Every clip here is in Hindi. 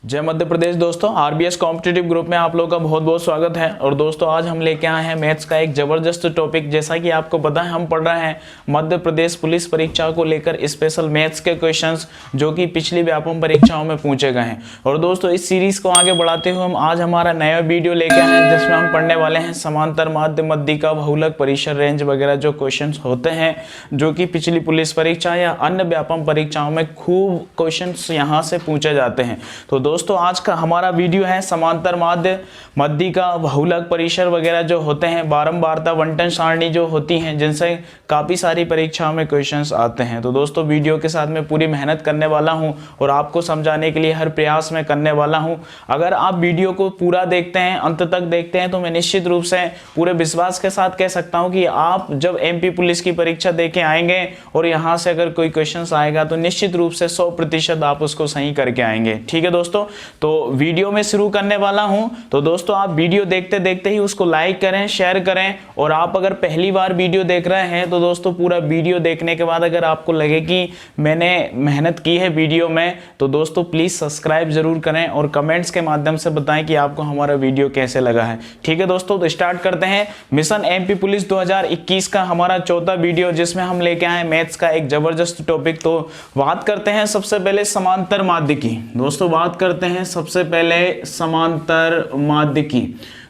जय मध्य प्रदेश दोस्तों, आरबीएस कॉम्पिटिटिव ग्रुप में आप लोगों का बहुत बहुत स्वागत है। और दोस्तों आज हम लेके आए हैं मैथ्स का एक जबरदस्त टॉपिक। जैसा कि आपको पता है हम पढ़ रहे हैं मध्य प्रदेश पुलिस परीक्षा को लेकर स्पेशल मैथ्स के क्वेश्चंस जो कि पिछली व्यापम परीक्षाओं में पूछे गए हैं। और दोस्तों इस सीरीज को आगे बढ़ाते हुए हम आज हमारा नया वीडियो लेके आए हैं जिसमें हम पढ़ने वाले हैं समांतर माध्य, मध्यिका, बहुलक, परिसर, रेंज वगैरह जो क्वेश्चन होते हैं जो कि पिछली पुलिस परीक्षा या अन्य व्यापम परीक्षाओं में खूब क्वेश्चन यहाँ से पूछे जाते हैं। तो दोस्तों आज का हमारा वीडियो है समांतर माध्य, मध्यिका, बहुलक, परिसर वगैरह जो होते हैं, बारंबारता, बंटन सारणी जो होती हैं जिनसे काफ़ी सारी परीक्षाओं में क्वेश्चंस आते हैं। तो दोस्तों वीडियो के साथ मैं पूरी मेहनत करने वाला हूं और आपको समझाने के लिए हर प्रयास में करने वाला हूं। अगर आप वीडियो को पूरा देखते हैं, अंत तक देखते हैं, तो मैं निश्चित रूप से पूरे विश्वास के साथ कह सकता हूँ कि आप जब एमपी पुलिस की परीक्षा दे के आएंगे और यहाँ से अगर कोई क्वेश्चन आएगा तो निश्चित रूप से 100% आप उसको सही करके आएंगे। ठीक है दोस्तों, तो वीडियो में शुरू करने वाला हूं। तो दोस्तों आप वीडियो देखते देखते ही उसको लाइक करें, शेयर करें। और आप अगर पहली बार वीडियो देख रहे हैं तो दोस्तों पूरा वीडियो देखने के बाद अगर आपको लगे कि मैंने मेहनत की है वीडियो में तो दोस्तों प्लीज सब्सक्राइब जरूर करें और कमेंट्स के माध्यम से बताएं कि आपको हमारा वीडियो कैसे लगा है। ठीक है दोस्तों, तो स्टार्ट करते हैं मिशन एमपी पुलिस 2021 का हमारा चौथा वीडियो जिसमें हम लेके आए मैथ्स का एक जबरदस्त टॉपिक। तो बात करते हैं सबसे पहले समांतर माध्य की। दोस्तों बात करते हैं सबसे पहले समांतर माध्य की।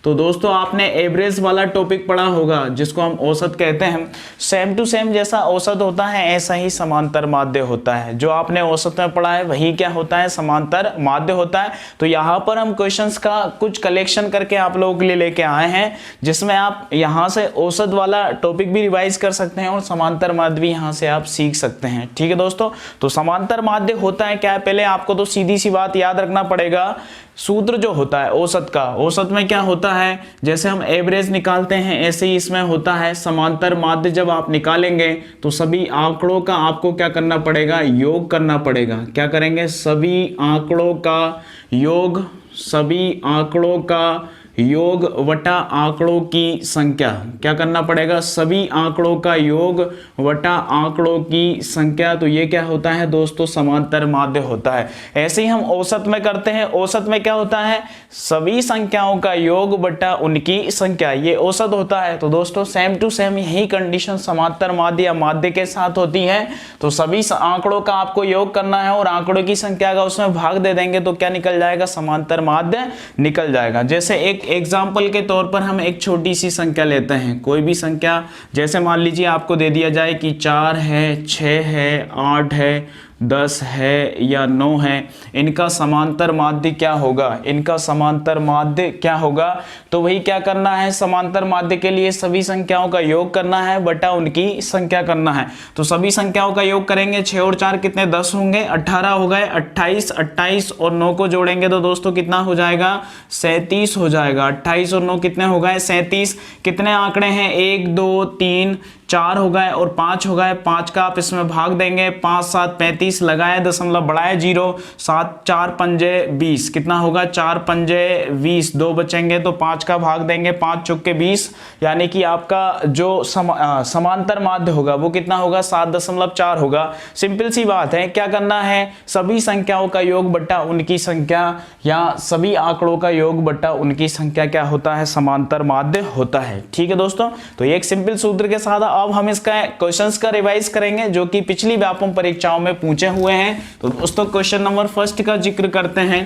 तो दोस्तों आपने एवरेज वाला टॉपिक पढ़ा होगा जिसको हम औसत कहते हैं। सेम टू सेम जैसा औसत होता है ऐसा ही समांतर माध्य होता है। जो आपने औसत में पढ़ा है वही क्या होता है, समांतर माध्य होता है। तो यहाँ पर हम क्वेश्चंस का कुछ कलेक्शन करके आप लोगों के लिए लेके आए हैं जिसमें आप यहाँ से औसत वाला टॉपिक भी रिवाइज कर सकते हैं और समांतर माध्य भी यहाँ से आप सीख सकते हैं। ठीक है दोस्तों, तो समांतर माध्य होता है क्या, पहले आपको तो सीधी सी बात याद रखना पड़ेगा। सूत्र जो होता है औसत का, औसत में क्या होता है, जैसे हम एवरेज निकालते हैं ऐसे ही इसमें होता है। समांतर माध्य जब आप निकालेंगे तो सभी आंकड़ों का आपको क्या करना पड़ेगा, योग करना पड़ेगा। क्या करेंगे, सभी आंकड़ों का योग, सभी आंकड़ों का योग वटा आंकड़ों की संख्या। क्या करना पड़ेगा, सभी आंकड़ों का योग वटा आंकड़ों की संख्या। तो ये क्या होता है दोस्तों, समांतर माध्य होता है। ऐसे ही हम औसत में करते हैं। औसत में क्या होता है, सभी संख्याओं का योग बटा उनकी संख्या, ये औसत होता है। तो दोस्तों सेम टू सेम यही कंडीशन समांतर माध्य या माध्य के साथ होती है। तो सभी आंकड़ों का आपको योग करना है और आंकड़ों की संख्या का उसमें भाग दे देंगे तो क्या निकल जाएगा, समांतर माध्य निकल जाएगा। जैसे एक एग्जाम्पल के तौर पर हम एक छोटी सी संख्या लेते हैं, कोई भी संख्या, जैसे मान लीजिए आपको दे दिया जाए कि 4 है, 6 है, 8 है, 10 है या 9 है, इनका समांतर माध्य क्या होगा, इनका समांतर माध्य क्या होगा। तो वही क्या करना है, समांतर माध्य के लिए सभी संख्याओं का योग करना है बटा उनकी संख्या करना है। तो सभी संख्याओं का योग करेंगे, 6 और 4 कितने, 10 होंगे, 18 हो गए, 28, 28 और 9 को जोड़ेंगे तो दोस्तों कितना हो जाएगा, 37 हो जाएगा। 28 और 9 कितने हो गए, 37। कितने आंकड़े हैं, 1 2 3 4 हो गए और 5 हो गए। 5 का आप इसमें भाग देंगे, 5 7 35, लगाए दशमलव बढ़ाए 0, 7 4 पंजे 20, कितना होगा, 4 पंजे 20, 2 बचेंगे तो 5 का भाग देंगे, 5 चौके 20, यानी कि आपका जो समांतर माध्य होगा वो कितना होगा, 7.4 होगा। सिंपल सी बात है, क्या करना है, सभी संख्याओं का योग बट्टा उनकी संख्या या सभी आंकड़ों का योग बट्टा उनकी संख्या क्या होता है, समांतर माध्य होता है। ठीक है दोस्तों, तो एक सिंपल सूत्र के साथ अब हम इसका क्वेश्चंस का रिवाइज करेंगे जो कि पिछली व्यापम परीक्षाओं में पूछे हुए हैं। तो दोस्तों क्वेश्चन नंबर फर्स्ट का जिक्र करते हैं।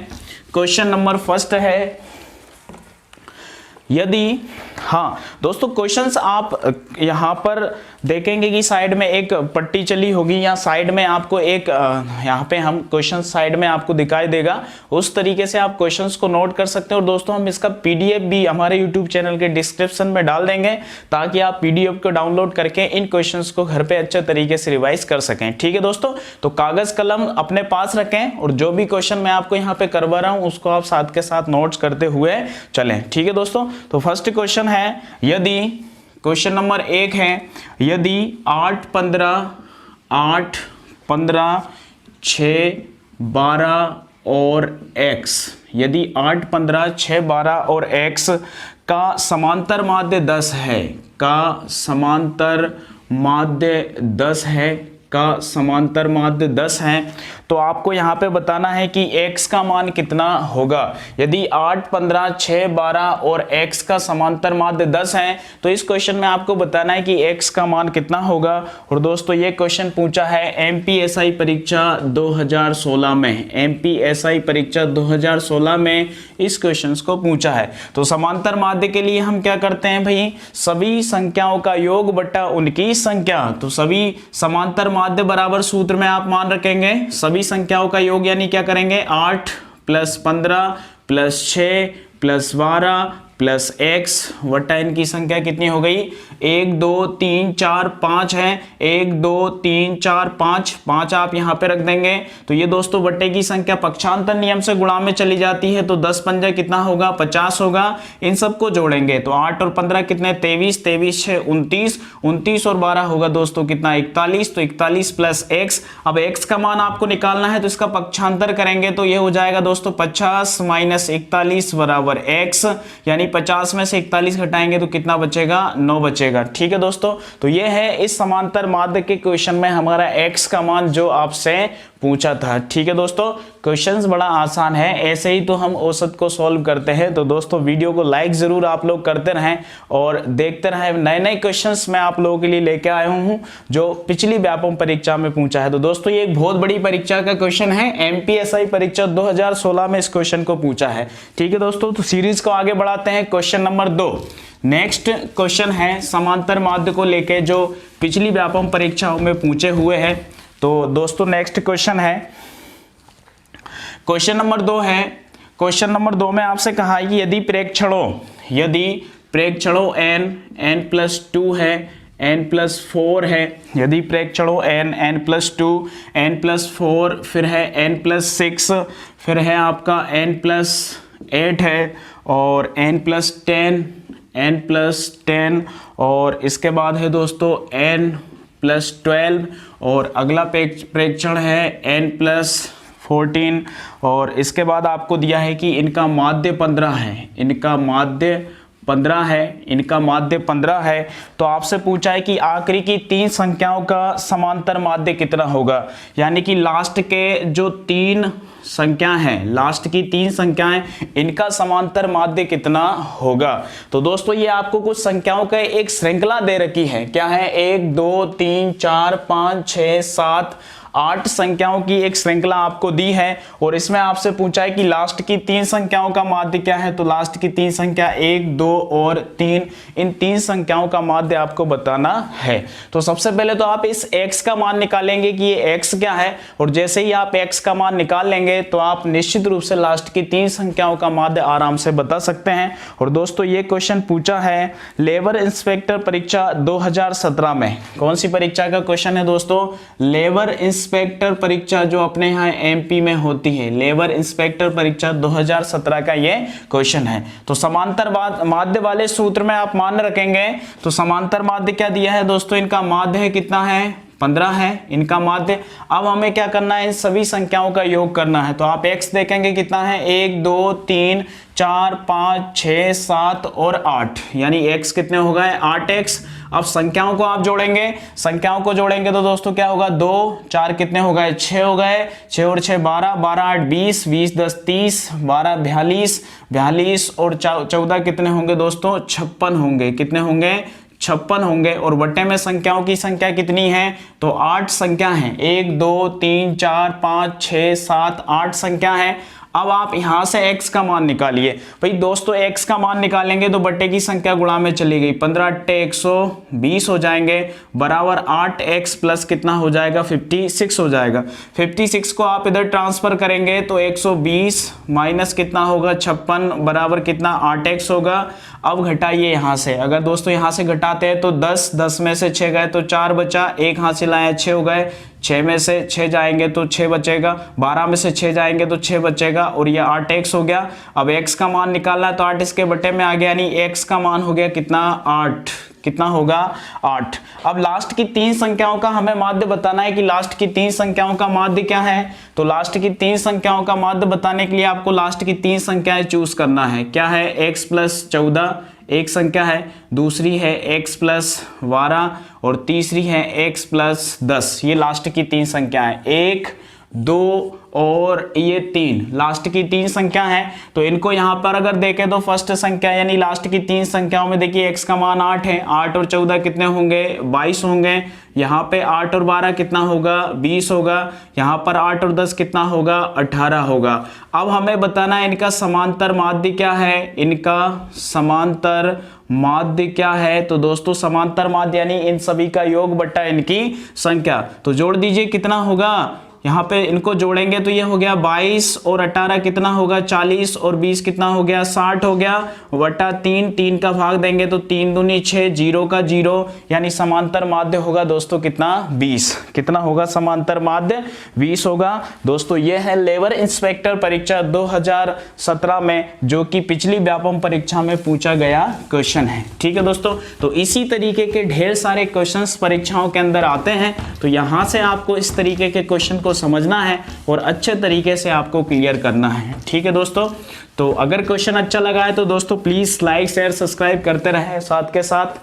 क्वेश्चन नंबर फर्स्ट है, यदि, हाँ दोस्तों क्वेश्चंस आप यहाँ पर देखेंगे कि साइड में एक पट्टी चली होगी या साइड में आपको एक यहाँ पे हम क्वेश्चन साइड में आपको दिखाई देगा, उस तरीके से आप क्वेश्चंस को नोट कर सकते हैं। और दोस्तों हम इसका पीडीएफ भी हमारे यूट्यूब चैनल के डिस्क्रिप्शन में डाल देंगे ताकि आप पीडीएफ को डाउनलोड करके इन क्वेश्चंस को घर पे अच्छे तरीके से रिवाइज कर सकें। ठीक है दोस्तों, तो कागज कलम अपने पास रखें और जो भी क्वेश्चन मैं आपको यहाँ पे करवा रहा हूँ उसको आप साथ के साथ नोट्स करते हुए चलें। ठीक है दोस्तों, तो फर्स्ट क्वेश्चन है, यदि, क्वेश्चन नंबर 1 है, यदि 8 15 6 12 और x, यदि 8 15 6 12 और x का समांतर माध्य 10 है, का समांतर माध्य 10 है, का समांतर माध्य 10 है, तो आपको यहाँ पे बताना है कि x का मान कितना होगा। यदि 8, 15, 6, 12 और x का समांतर माध्य 10 है तो इस क्वेश्चन में आपको बताना है कि x का मान कितना होगा। और दोस्तों ये क्वेश्चन पूछा है MPSI परीक्षा 2016 में, MPSI परीक्षा 2016 में इस क्वेश्चन को पूछा है। तो समांतर माध्य के लिए हम क्या करते हैं भाई, सभी संख्याओं का योग बट्टा उनकी संख्या। तो सभी समांतर माध्य बराबर सूत्र में आप मान रखेंगे सभी संख्याओं का योग, यानी क्या करेंगे 8 + 15 + 6 + 12 प्लस x वटा इनकी संख्या कितनी हो गई, 1 2 3 4 5 है, 1 2 3 4 5, 5 आप यहाँ पे रख देंगे। तो ये दोस्तों बट्टे की संख्या पक्षांतर नियम से गुणा में चली जाती है, तो 10 पंजा कितना होगा 50 होगा। इन सबको जोड़ेंगे तो 8 और 15 कितने 23, 23 6 29, 29 और 12 होगा दोस्तों कितना 41, तो 41 प्लस x। अब x का मान आपको निकालना है तो इसका पक्षांतर करेंगे तो ये हो जाएगा दोस्तों 50 - 41 बराबर x, यानी 50 में से 41 घटाएंगे तो कितना बचेगा 9 बचेगा। ठीक है दोस्तों, तो ये है इस समांतर माध्य के क्वेश्चन में हमारा x का मान जो आपसे पूछा था। ठीक है दोस्तों, क्वेश्चंस बड़ा आसान है, ऐसे ही तो हम औसत को सॉल्व करते हैं। तो दोस्तों वीडियो को लाइक जरूर आप लोग करते रहें और देखते रहें, नए नए क्वेश्चंस मैं आप लोगों के लिए लेके आया हूं जो पिछली व्यापम परीक्षा में पूछा है। तो दोस्तों ये एक बहुत बड़ी परीक्षा का क्वेश्चन है, MPSI परीक्षा 2016 में इस क्वेश्चन को पूछा है। ठीक है दोस्तों, तो सीरीज को आगे बढ़ाते हैं। क्वेश्चन नंबर 2, नेक्स्ट क्वेश्चन है समांतर माध्य को लेके जो पिछली व्यापम परीक्षाओं में पूछे हुए हैं। तो दोस्तों नेक्स्ट क्वेश्चन है, क्वेश्चन नंबर 2 है। क्वेश्चन नंबर 2 में आपसे कहा है कि यदि प्रेक्षणों n+2 है, n+4 है, यदि प्रेक्षणों n+2, n+4, फिर है n+6, फिर है आपका n+8 है और n+10 और इसके बाद है दोस्तों n+12 और अगला प्रेक्षण है n+14 और इसके बाद आपको दिया है कि इनका माध्य 15 है, इनका माध्य 15 है। तो आपसे पूछा है कि आखिरी की 3 संख्याओं का समांतर माध्य कितना होगा, यानी कि लास्ट के जो 3 संख्या हैं, लास्ट की 3 संख्याएं, इनका समांतर माध्य कितना होगा। तो दोस्तों ये आपको कुछ संख्याओं का एक श्रृंखला दे रखी है, क्या है 1 2 3 4 5 6 7 8 संख्याओं की एक श्रृंखला आपको दी है और इसमें आपसे पूछा है कि लास्ट की 3 संख्याओं का माध्य क्या है। तो लास्ट की 3 संख्या 1 2 और 3, इन 3 संख्याओं का माध्य आपको बताना है। तो सबसे पहले तो आप इस x का मान निकालेंगे कि ये x क्या है, और जैसे ही आप x का मान निकाल लेंगे तो आप निश्चित रूप से लास्ट की 3 संख्याओं का माध्य आराम से बता सकते हैं। और दोस्तों ये क्वेश्चन पूछा है लेबर इंस्पेक्टर परीक्षा 2017 में। कौन सी परीक्षा का क्वेश्चन है दोस्तों, लेबर इंस्पेक्टर परीक्षा जो अपने यहाँ MP में होती है, लेबर इंस्पेक्टर परीक्षा 2017 का ये क्वेश्चन है। तो समांतर माध्य वाले सूत्र में आप मान रखेंगे। तो समांतर माध्य क्या दिया है दोस्तों, इनका माध्य है कितना है 15 है इनका माध्य। अब हमें क्या करना है, इन सभी संख्याओं का योग करना है। तो आप x देखेंगे कितना है 1 2 3 4 5 6 7 और 8, यानी x कितने हो गए 8x। अब संख्याओं को आप जोड़ेंगे, संख्याओं को जोड़ेंगे तो दोस्तों क्या होगा 2 4 कितने हो गए 6 हो गए, 6 और 6 12, 12 8 20, 20 10 30, 12 42, 42 और 14 कितने होंगे दोस्तों 56 होंगे, कितने होंगे 56 होंगे। और बट्टे में संख्याओं की संख्या कितनी है, तो 8 संख्या है, 1 2 3 4 5 6 7 8 संख्या है। अब आप यहां से x का मान निकालिए। भाई दोस्तों x का मान निकालेंगे तो बट्टे की संख्या गुणा में चली गई, 15 × 120 हो जाएंगे बराबर 8x प्लस कितना हो जाएगा 56 हो जाएगा। 56 को आप इधर ट्रांसफर करेंगे तो 120 माइनस कितना होगा 56 बराबर कितना 8x होगा। अब घटाइए यहां से, अगर दोस्तों यहां से घटाते हैं तो 10 में से 6 गए तो 4 बचा, 1 हाथ से लाए 6 हो गए, 6 में से 6 जाएंगे तो 6 बचेगा, 12 में से 6 जाएंगे तो 6 बचेगा और ये 8x हो गया। अब x का मान निकालना है तो 8 इसके बटे में आ गया, यानी x का मान हो गया कितना 8, कितना होगा 8। अब लास्ट की 3 संख्याओं का हमें माध्य बताना है कि लास्ट की 3 संख्याओं का माध्य क्या है। तो लास्ट की 3 संख्याओं का माध्य बताने के लिए आपको लास्ट की 3 संख्याएं चूज करना है। क्या है x + 14, एक संख्या है, दूसरी है x प्लस 12 और तीसरी है x प्लस 10। ये लास्ट की 3 संख्या है, 1 2 और ये 3 लास्ट की 3 संख्या है। तो इनको यहाँ पर अगर देखें तो फर्स्ट संख्या यानी लास्ट की 3 संख्याओं में देखिए x का मान 8 है, 8 और 14 कितने होंगे 22 होंगे, यहाँ पे 8 और 12 कितना होगा 20 होगा, यहाँ पर 8 और 10 कितना होगा 18 होगा। अब हमें बताना है इनका समांतर माध्य क्या है, इनका समांतर माध्य क्या है। तो दोस्तों समांतर माध्य यानी इन सभी का योग बट्टा इनकी संख्या। तो जोड़ दीजिए कितना होगा, यहाँ पे इनको जोड़ेंगे तो ये हो गया 22 और 18 कितना होगा 40 और 20 कितना हो गया 60 हो गया, बटा 3, 3 का भाग देंगे तो 3 दूनी 6, 0 का 0 यानी समांतर माध्य होगा दोस्तों कितना 20। कितना होगा समांतर माध्य 20 होगा। दोस्तों ये है लेबर इंस्पेक्टर परीक्षा 2017 में, जो कि पिछली व्यापम परीक्षा में पूछा गया क्वेश्चन है। ठीक है दोस्तों, तो इसी तरीके के ढेर सारे क्वेश्चंस परीक्षाओं के अंदर आते हैं। तो यहाँ से आपको इस तरीके के क्वेश्चन को समझना है और अच्छे तरीके से आपको क्लियर करना है। ठीक है दोस्तों, तो अगर क्वेश्चन अच्छा लगा है तो दोस्तों प्लीज लाइक शेयर सब्सक्राइब करते रहें साथ के साथ,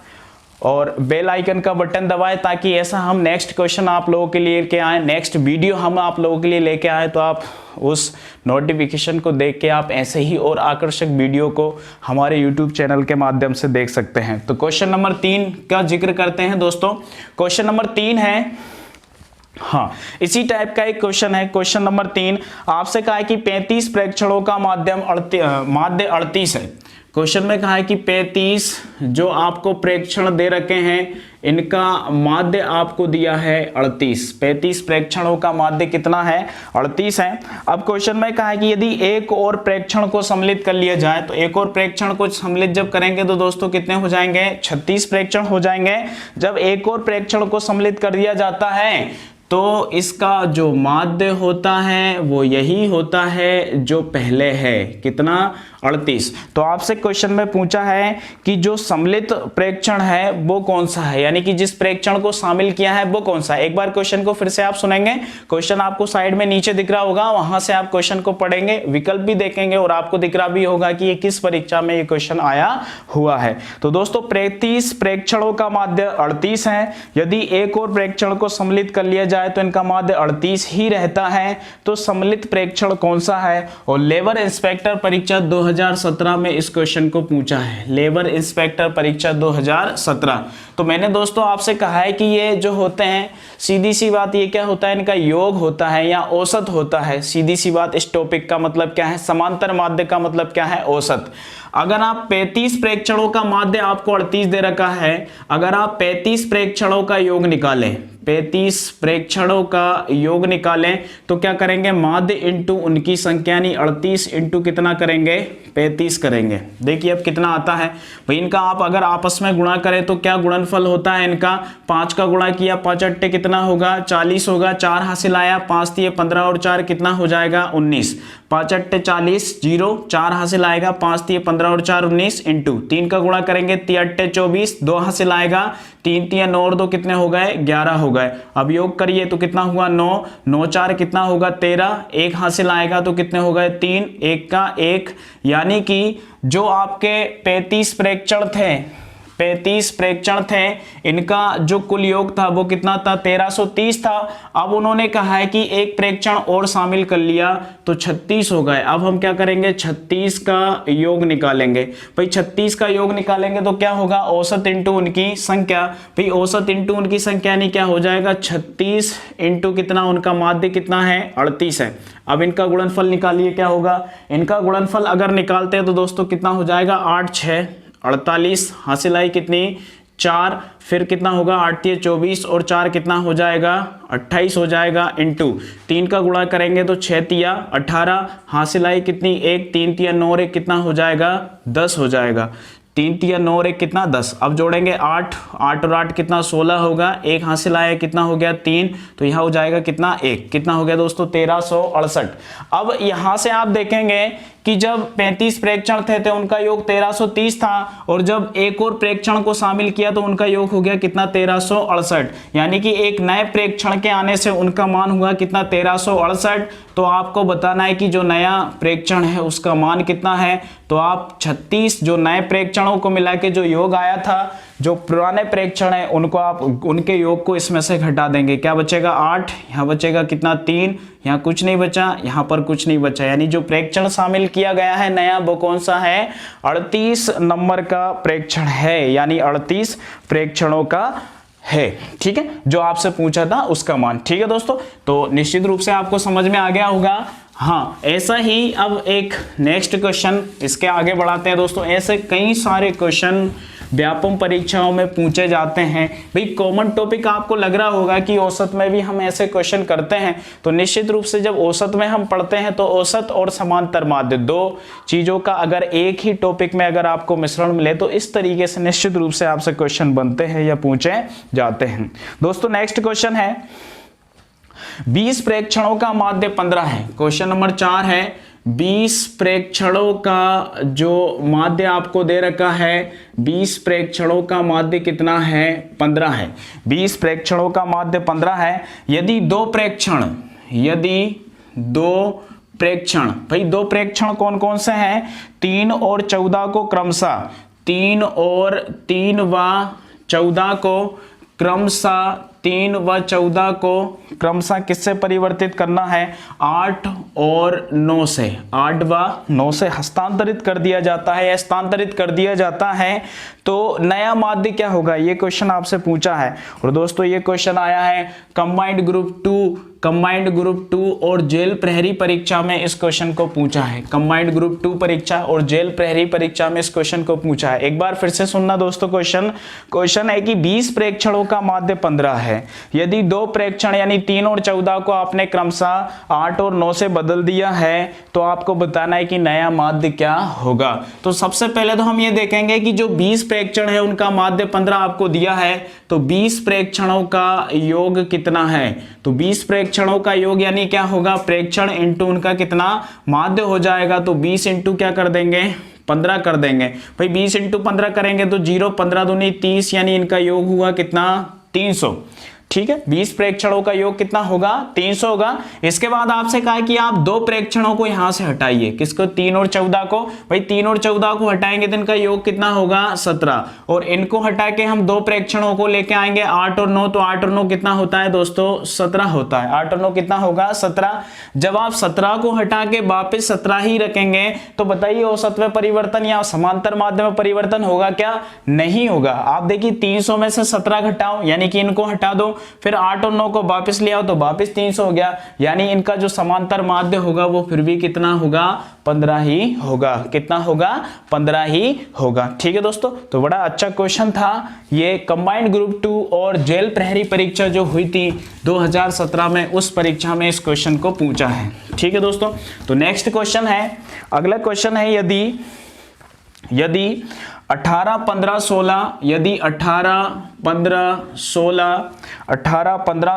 और बेल आइकन का बटन दबाएं ताकि ऐसा हम नेक्स्ट क्वेश्चन आप लोगों के लिए लेके आए, नेक्स्ट वीडियो हम आप लोगों के लिए लेके आए तो आप उस नोटिफिकेशन को देख के आप ऐसे ही और आकर्षक वीडियो को हमारे यूट्यूब चैनल के माध्यम से देख सकते हैं। तो क्वेश्चन नंबर 3 का जिक्र करते हैं दोस्तों। क्वेश्चन नंबर 3 है, हाँ इसी टाइप का एक क्वेश्चन है। क्वेश्चन नंबर 3 आपसे कहा है कि 35 प्रेक्षणों का माध्य 38 है। क्वेश्चन में कहा है कि 35 जो आपको प्रेक्षण दे रखे हैं इनका माध्य आपको दिया है 38। 35 प्रेक्षणों का माध्य कितना है 38 है। अब क्वेश्चन में कहा है कि यदि एक और प्रेक्षण को सम्मिलित कर लिया जाए, तो एक और प्रेक्षण को सम्मिलित जब करेंगे तो दोस्तों कितने हो जाएंगे 36 प्रेक्षण हो जाएंगे। जब एक और प्रेक्षण को सम्मिलित कर दिया जाता है तो इसका जो माध्य होता है वो यही होता है जो पहले है, कितना 38। तो आपसे क्वेश्चन में पूछा है कि जो सम्मिलित प्रेक्षण है वो कौन सा है, यानी कि जिस प्रेक्षण को शामिल किया है वो कौन सा है। एक बार क्वेश्चन को फिर से आप सुनेंगे, क्वेश्चन आपको साइड में नीचे दिख रहा होगा, वहां से आप क्वेश्चन को पढ़ेंगे, विकल्प भी देखेंगे और आपको दिख रहा भी होगा कि ये किस परीक्षा में ये क्वेश्चन आया हुआ है। तो दोस्तों 35 प्रेक्षणों का माध्य 38 है। यदि एक और प्रेक्षण को सम्मिलित कर लिया जाए तो इनका माध्य 38 ही रहता है। तो सम्मिलित प्रेक्षण कौन सा है, और लेबर इंस्पेक्टर परीक्षा 2017 में इस क्वेश्चन को पूछा है। लेबर इंस्पेक्टर परीक्षा 2017। तो मैंने दोस्तों आपसे कहा है कि ये जो होते हैं सीधी सी बात ये क्या होता है, इनका योग होता है या औसत होता है। सीधी सी बात इस टॉपिक का मतलब क्या है, समांतर माध्य का मतलब क्या है औसत। अगर आप 35 प्रेक्षणों का माध्य आपको 38 दे रखा है, अगर आप 35 प्रेक्षणों का योग निकालें, 35 प्रेक्षणों का योग निकालें तो क्या करेंगे माध्य इंटू उनकी संख्या यानी 38 इंटू कितना करेंगे 35 करेंगे। देखिए अब कितना आता है भाई, इनका आप अगर आपस में गुणा करें तो क्या गुणनफल होता है इनका, 5 का गुणा किया 5 अट्टे कितना होगा 40 होगा, 4 हासिल आया, 5 दिए 15 और 4 कितना हो जाएगा 19, 5 अट्टे 40 0, 4 हासिल आएगा, 5 दिए 15 और 4 19 इंटू 3 का गुणा करेंगे 3 अट्टे 24, 2 हासिल आएगा, 3 3 9 और 2 कितने हो गए 11 हो गए। अब योग करिए तो कितना हुआ 9, 9 4 कितना होगा 13, 1 हासिल आएगा तो कितने हो गए 3, 1 का 1, यानी कि जो आपके 35 प्रेक्षण थे, 35 प्रेक्षण थे, इनका जो कुल योग था वो कितना था 1330 था। अब उन्होंने कहा है कि एक प्रेक्षण और शामिल कर लिया तो 36 हो गए। अब हम क्या करेंगे 36 का योग निकालेंगे। भाई 36 का योग निकालेंगे तो क्या होगा औसत इंटू उनकी संख्या। भाई औसत इंटू उनकी संख्या यानी क्या हो जाएगा 36 इंटू कितना उनका माध्य कितना है 38 है। अब इनका गुणनफल निकालिए क्या होगा, इनका गुणनफल अगर निकालते हैं तो दोस्तों कितना हो जाएगा 8 6 48, हासिल आई कितनी 4, फिर कितना होगा 8 3 24 और 4 कितना हो जाएगा 28 हो जाएगा, इंटू 3 का गुणा करेंगे तो 6 3 18, हासिल आई कितनी 1, 3 3 9 और 1 कितना हो जाएगा 10 हो जाएगा, 3 3 9 और 1 कितना 10। अब जोड़ेंगे 8 8 और 8 कितना 16 होगा, 1 हासिल आया कितना हो गया 3, तो यहाँ हो जाएगा कितना 1, कितना हो गया दोस्तों 1368। अब यहाँ से आप देखेंगे कि जब 35 प्रेक्षण थे तो उनका योग 1330 था, और जब एक और प्रेक्षण को शामिल किया तो उनका योग हो गया कितना 1368, यानी कि एक नए प्रेक्षण के आने से उनका मान हुआ कितना 1368। तो आपको बताना है कि जो नया प्रेक्षण है उसका मान कितना है। तो आप 36 जो नए प्रेक्षणों को मिला के जो योग आया था, जो पुराने प्रेक्षण है उनको आप उनके योग को इसमें से घटा देंगे, क्या बचेगा 8, यहाँ बचेगा कितना 3, यहाँ कुछ नहीं बचा, यहाँ पर कुछ नहीं बचा, यानी जो प्रेक्षण शामिल किया गया है नया वो कौन सा है 38 नंबर का प्रेक्षण है, यानी 38 प्रेक्षणों का है। ठीक है, जो आपसे पूछा था उसका मान। ठीक है दोस्तों, तो निश्चित रूप से आपको समझ में आ गया होगा। हाँ, ऐसा ही अब एक नेक्स्ट क्वेश्चन इसके आगे बढ़ाते हैं दोस्तों। ऐसे कई सारे क्वेश्चन व्यापम परीक्षाओं में पूछे जाते हैं। भाई कॉमन टॉपिक आपको लग रहा होगा कि औसत में भी हम ऐसे क्वेश्चन करते हैं, तो निश्चित रूप से जब औसत में हम पढ़ते हैं तो औसत और समांतर माध्य दो चीजों का अगर एक ही टॉपिक में अगर आपको मिश्रण मिले तो इस तरीके से निश्चित रूप से आपसे क्वेश्चन बनते हैं या पूछे जाते हैं। दोस्तों नेक्स्ट क्वेश्चन है 20 प्रेक्षणों का माध्य 15 है। क्वेश्चन नंबर 4 है 20 प्रेक्षणों का जो माध्य आपको दे रखा है, 20 प्रेक्षणों का माध्य कितना है 15 है। 20 प्रेक्षणों का माध्य 15 है। यदि दो प्रेक्षण भाई दो प्रेक्षण कौन कौन से हैं 3 और 14 को क्रमशः 3 व 14 को क्रमशः किससे परिवर्तित करना है 8 और 9 से 8 व 9 से हस्तांतरित कर दिया जाता है या स्थानांतरित कर दिया जाता है, तो नया माध्य क्या होगा, ये क्वेश्चन आपसे पूछा है। और दोस्तों ये क्वेश्चन आया है कंबाइंड ग्रुप 2 और जेल प्रहरी परीक्षा में इस क्वेश्चन को पूछा है। कंबाइंड ग्रुप 2 परीक्षा और जेल प्रहरी परीक्षा में इस क्वेश्चन को पूछा है। एक बार फिर से सुनना दोस्तों, क्वेश्चन है कि 20 प्रेक्षणों का माध्य 15 है। यदि दो प्रेक्षण यानी 3 और 14 को आपने क्रमशः 8 और 9 से बदल दिया है तो आपको बताना है कि नया माध्य क्या होगा। तो सबसे पहले तो हम ये देखेंगे कि जो 20 प्रेक्षण है उनका माध्य 15 आपको दिया है, तो 20 प्रेक्षणों का योग कितना है, तो 20 प्रेक्षणों का योग यानी क्या होगा प्रेक्षण इंटू उनका कितना माध्य हो जाएगा। तो 20 इंटू क्या कर देंगे 15 कर देंगे। भाई 20 इंटू 15 करेंगे तो 0 15 दूनी 30, यानी इनका योग हुआ कितना 300। ठीक है, 20 प्रेक्षणों का योग कितना होगा 300 होगा। इसके बाद आपसे कहा कि आप दो प्रेक्षणों को यहां से हटाइए, किसको 3 और 14 को। भाई 3 और 14 को हटाएंगे तो इनका योग कितना होगा 17, और इनको हटा के हम दो प्रेक्षणों को लेके आएंगे 8 और 9, तो 8 और 9 कितना होता है दोस्तों 17 होता है। 8 और 9 कितना होगा 17। जब आप 17 को हटा के वापिस 17 ही रखेंगे तो बताइए औसत में परिवर्तन या समांतर माध्य में परिवर्तन होगा क्या, नहीं होगा। आप देखिए 300 में से 17 घटाओ यानी कि इनको हटा दो, फिर 8 और 9 को वापस ले आओ तो वापस 300 हो गया, यानी इनका जो समांतर माध्य होगा वो फिर भी कितना होगा 15 ही होगा। कितना होगा 15 ही होगा। ठीक है दोस्तों, तो बड़ा अच्छा क्वेश्चन था ये। कंबाइंड ग्रुप 2 और जेल प्रहरी परीक्षा जो हुई थी 2017 में, उस परीक्षा में इस क्वेश्चन को पूछा है। ठीक है दोस्तों, तो नेक्स्ट क्वेश्चन है, अगला क्वेश्चन है यदि 18 15 16 यदि 18 15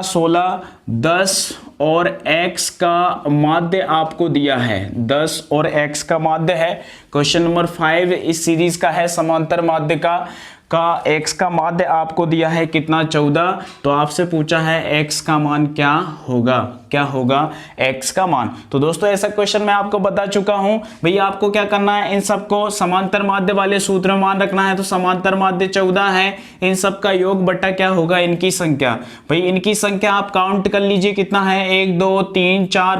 16 10 और x का माध्य आपको दिया है, 10 और x का माध्य है। क्वेश्चन नंबर 5 इस सीरीज का है, समांतर माध्य का x का माध्य आपको दिया है कितना 14। तो आपसे पूछा है x का मान क्या होगा x का मान। तो दोस्तों ऐसा क्वेश्चन मैं आपको बता चुका हूं। भैया आपको क्या करना है, इन सबको समांतर माध्य वाले सूत्र में मान रखना है। तो समांतर माध्य 14 है, इन सब का योग बटा क्या होगा इनकी संख्या। भाई इनकी संख्या आप काउंट कर लीजिए कितना है 1 2 3 4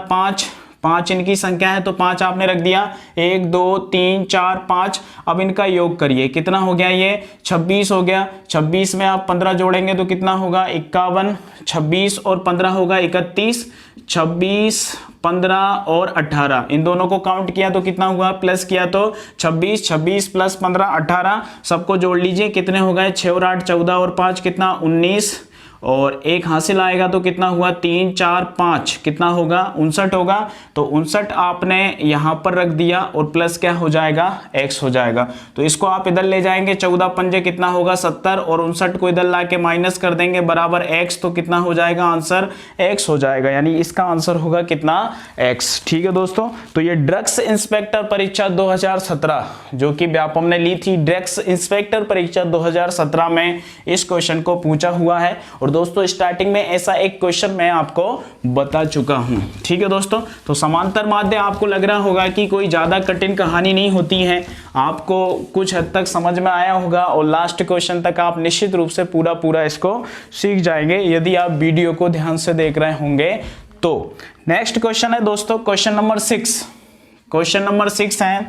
5 इनकी संख्या है, तो 5 आपने रख दिया 1 2 3 4 5। अब इनका योग करिए, कितना हो गया ये 26 हो गया। 26 में आप 15 जोड़ेंगे तो कितना होगा 51। 26 और 15 होगा 31। 26 15 और 18 इन दोनों को काउंट किया तो कितना हुआ, प्लस किया तो 26 प्लस 15 18, सबको जोड़ लीजिए कितने हो गए 6 और 8 14 और 5 कितना 19। और 1 हासिल आएगा तो कितना हुआ, 3 4 5 कितना होगा, 59 होगा। तो 59 आपने यहाँ पर रख दिया और प्लस क्या हो जाएगा, x हो जाएगा। तो इसको आप इधर ले जाएंगे, 14 पंजे कितना होगा 70 और 59 को इधर ला के माइनस कर देंगे बराबर x, तो कितना हो जाएगा आंसर x हो जाएगा, यानी इसका आंसर होगा कितना, x। ठीक है दोस्तों, तो ये ड्रग्स इंस्पेक्टर परीक्षा 2017 जो कि व्यापम ने ली थी, ड्रग्स इंस्पेक्टर परीक्षा 2017 में इस क्वेश्चन को पूछा हुआ है। और दोस्तों स्टार्टिंग में ऐसा एक क्वेश्चन मैं आपको बता चुका हूं। ठीक है दोस्तों, तो समांतर माध्य आपको लग रहा होगा कि कोई ज्यादा कठिन कहानी नहीं होती है, आपको कुछ हद तक समझ में आया होगा और लास्ट क्वेश्चन तक आप निश्चित रूप से पूरा इसको सीख जाएंगे यदि आप वीडियो को ध्यान से देख रहे होंगे तो। नेक्स्ट क्वेश्चन है दोस्तों क्वेश्चन नंबर 6। क्वेश्चन नंबर 6 है,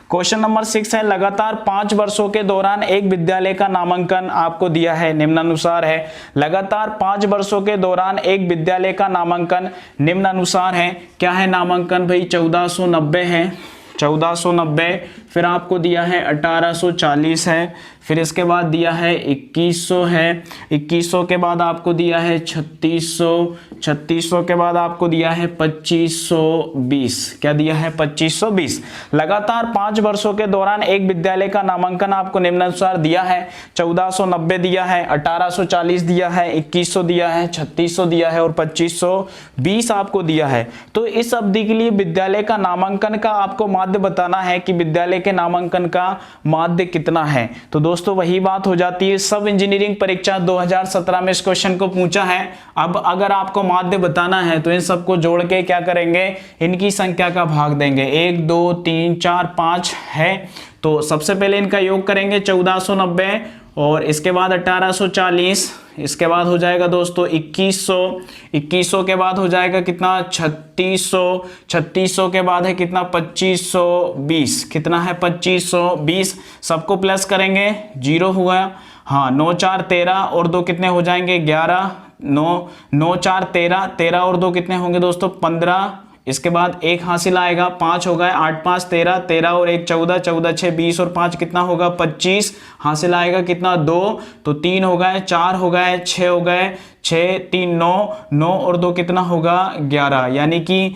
क्वेश्चन नंबर 6 है, लगातार 5 वर्षों के दौरान एक विद्यालय का नामांकन आपको दिया है निम्नानुसार है। लगातार 5 वर्षों के दौरान एक विद्यालय का नामांकन निम्नानुसार है। क्या है नामांकन भाई, 1490 है, 1490, फिर आपको दिया है 1840 है, फिर इसके बाद दिया है 2100 है, 2100 के बाद आपको दिया है 3600, 3600 के बाद आपको दिया है 2520। क्या दिया है, 2520। लगातार 5 वर्षों के दौरान एक विद्यालय का नामांकन आपको निम्नानुसार दिया है, 1490 दिया है, 1840 दिया है, 2100 दिया है, 3600 दिया है और 2520 आपको दिया है। तो इस अवधि के लिए विद्यालय का नामांकन का आपको माध्य बताना है कि विद्यालय के नामांकन का माध्य कितना है। तो दोस्तों वही बात हो जाती है, सब इंजीनियरिंग परीक्षा 2017 में इस क्वेश्चन को पूछा है। अब अगर आपको माध्य बताना है तो इन सबको जोड़ के क्या करेंगे, इनकी संख्या का भाग देंगे, 1 2 3 4 5 है। तो सबसे पहले इनका योग करेंगे 1490 और इसके बाद 1840, इसके बाद हो जाएगा दोस्तों 2100, 2100 के बाद हो जाएगा कितना 3600, 3600 के बाद है कितना 2520, कितना है 2520। सबको प्लस करेंगे, 0 हुआ, हाँ 9 4 13 और 2 कितने हो जाएंगे 11, 9 4 13, 13 और 2 कितने होंगे दोस्तों 15। इसके बाद 1 हासिल आएगा, 5 हो गए, 8 5 13, 13 और 1 14, 14 6 20 और 5 कितना होगा 25, हासिल आएगा कितना 2, तो 3 हो गए, 4 हो गए, 6 हो गए, 6 3 9, 9 और 2 कितना होगा 11, यानी कि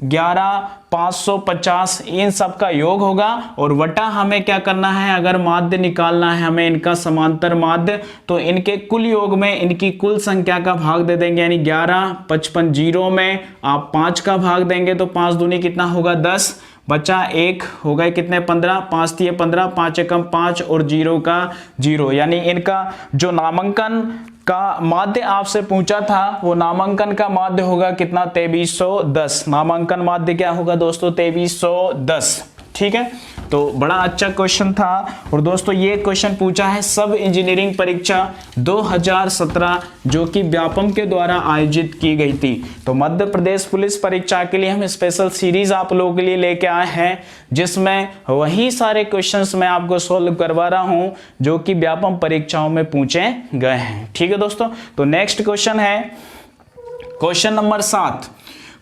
11 550 इन सब का योग होगा। और वटा हमें क्या करना है, अगर माध्य निकालना है हमें इनका समांतर माध्य, तो इनके कुल योग में इनकी कुल संख्या का भाग दे देंगे, यानी 11 55 0 में आप 5 का भाग देंगे तो 5 दूनी कितना होगा 10, बचा 1 हो गए कितने 15, 5 दिए 15, 5 एकम 5 और 0 का 0, यानी इनका जो नामांकन का माध्य आपसे पूछा था वो नामांकन का माध्य होगा कितना 2310। नामांकन माध्य क्या होगा दोस्तों 2310। ठीक है, तो बड़ा अच्छा क्वेश्चन था। और दोस्तों ये क्वेश्चन पूछा है सब इंजीनियरिंग परीक्षा 2017 जो कि व्यापम के द्वारा आयोजित की गई थी। तो मध्य प्रदेश पुलिस परीक्षा के लिए हम स्पेशल सीरीज आप लोगों के लिए लेके आए हैं जिसमें वही सारे क्वेश्चंस मैं आपको सॉल्व करवा रहा हूं जो कि व्यापम परीक्षाओं में पूछे गए हैं। ठीक है दोस्तों, तो नेक्स्ट क्वेश्चन है क्वेश्चन नंबर 7।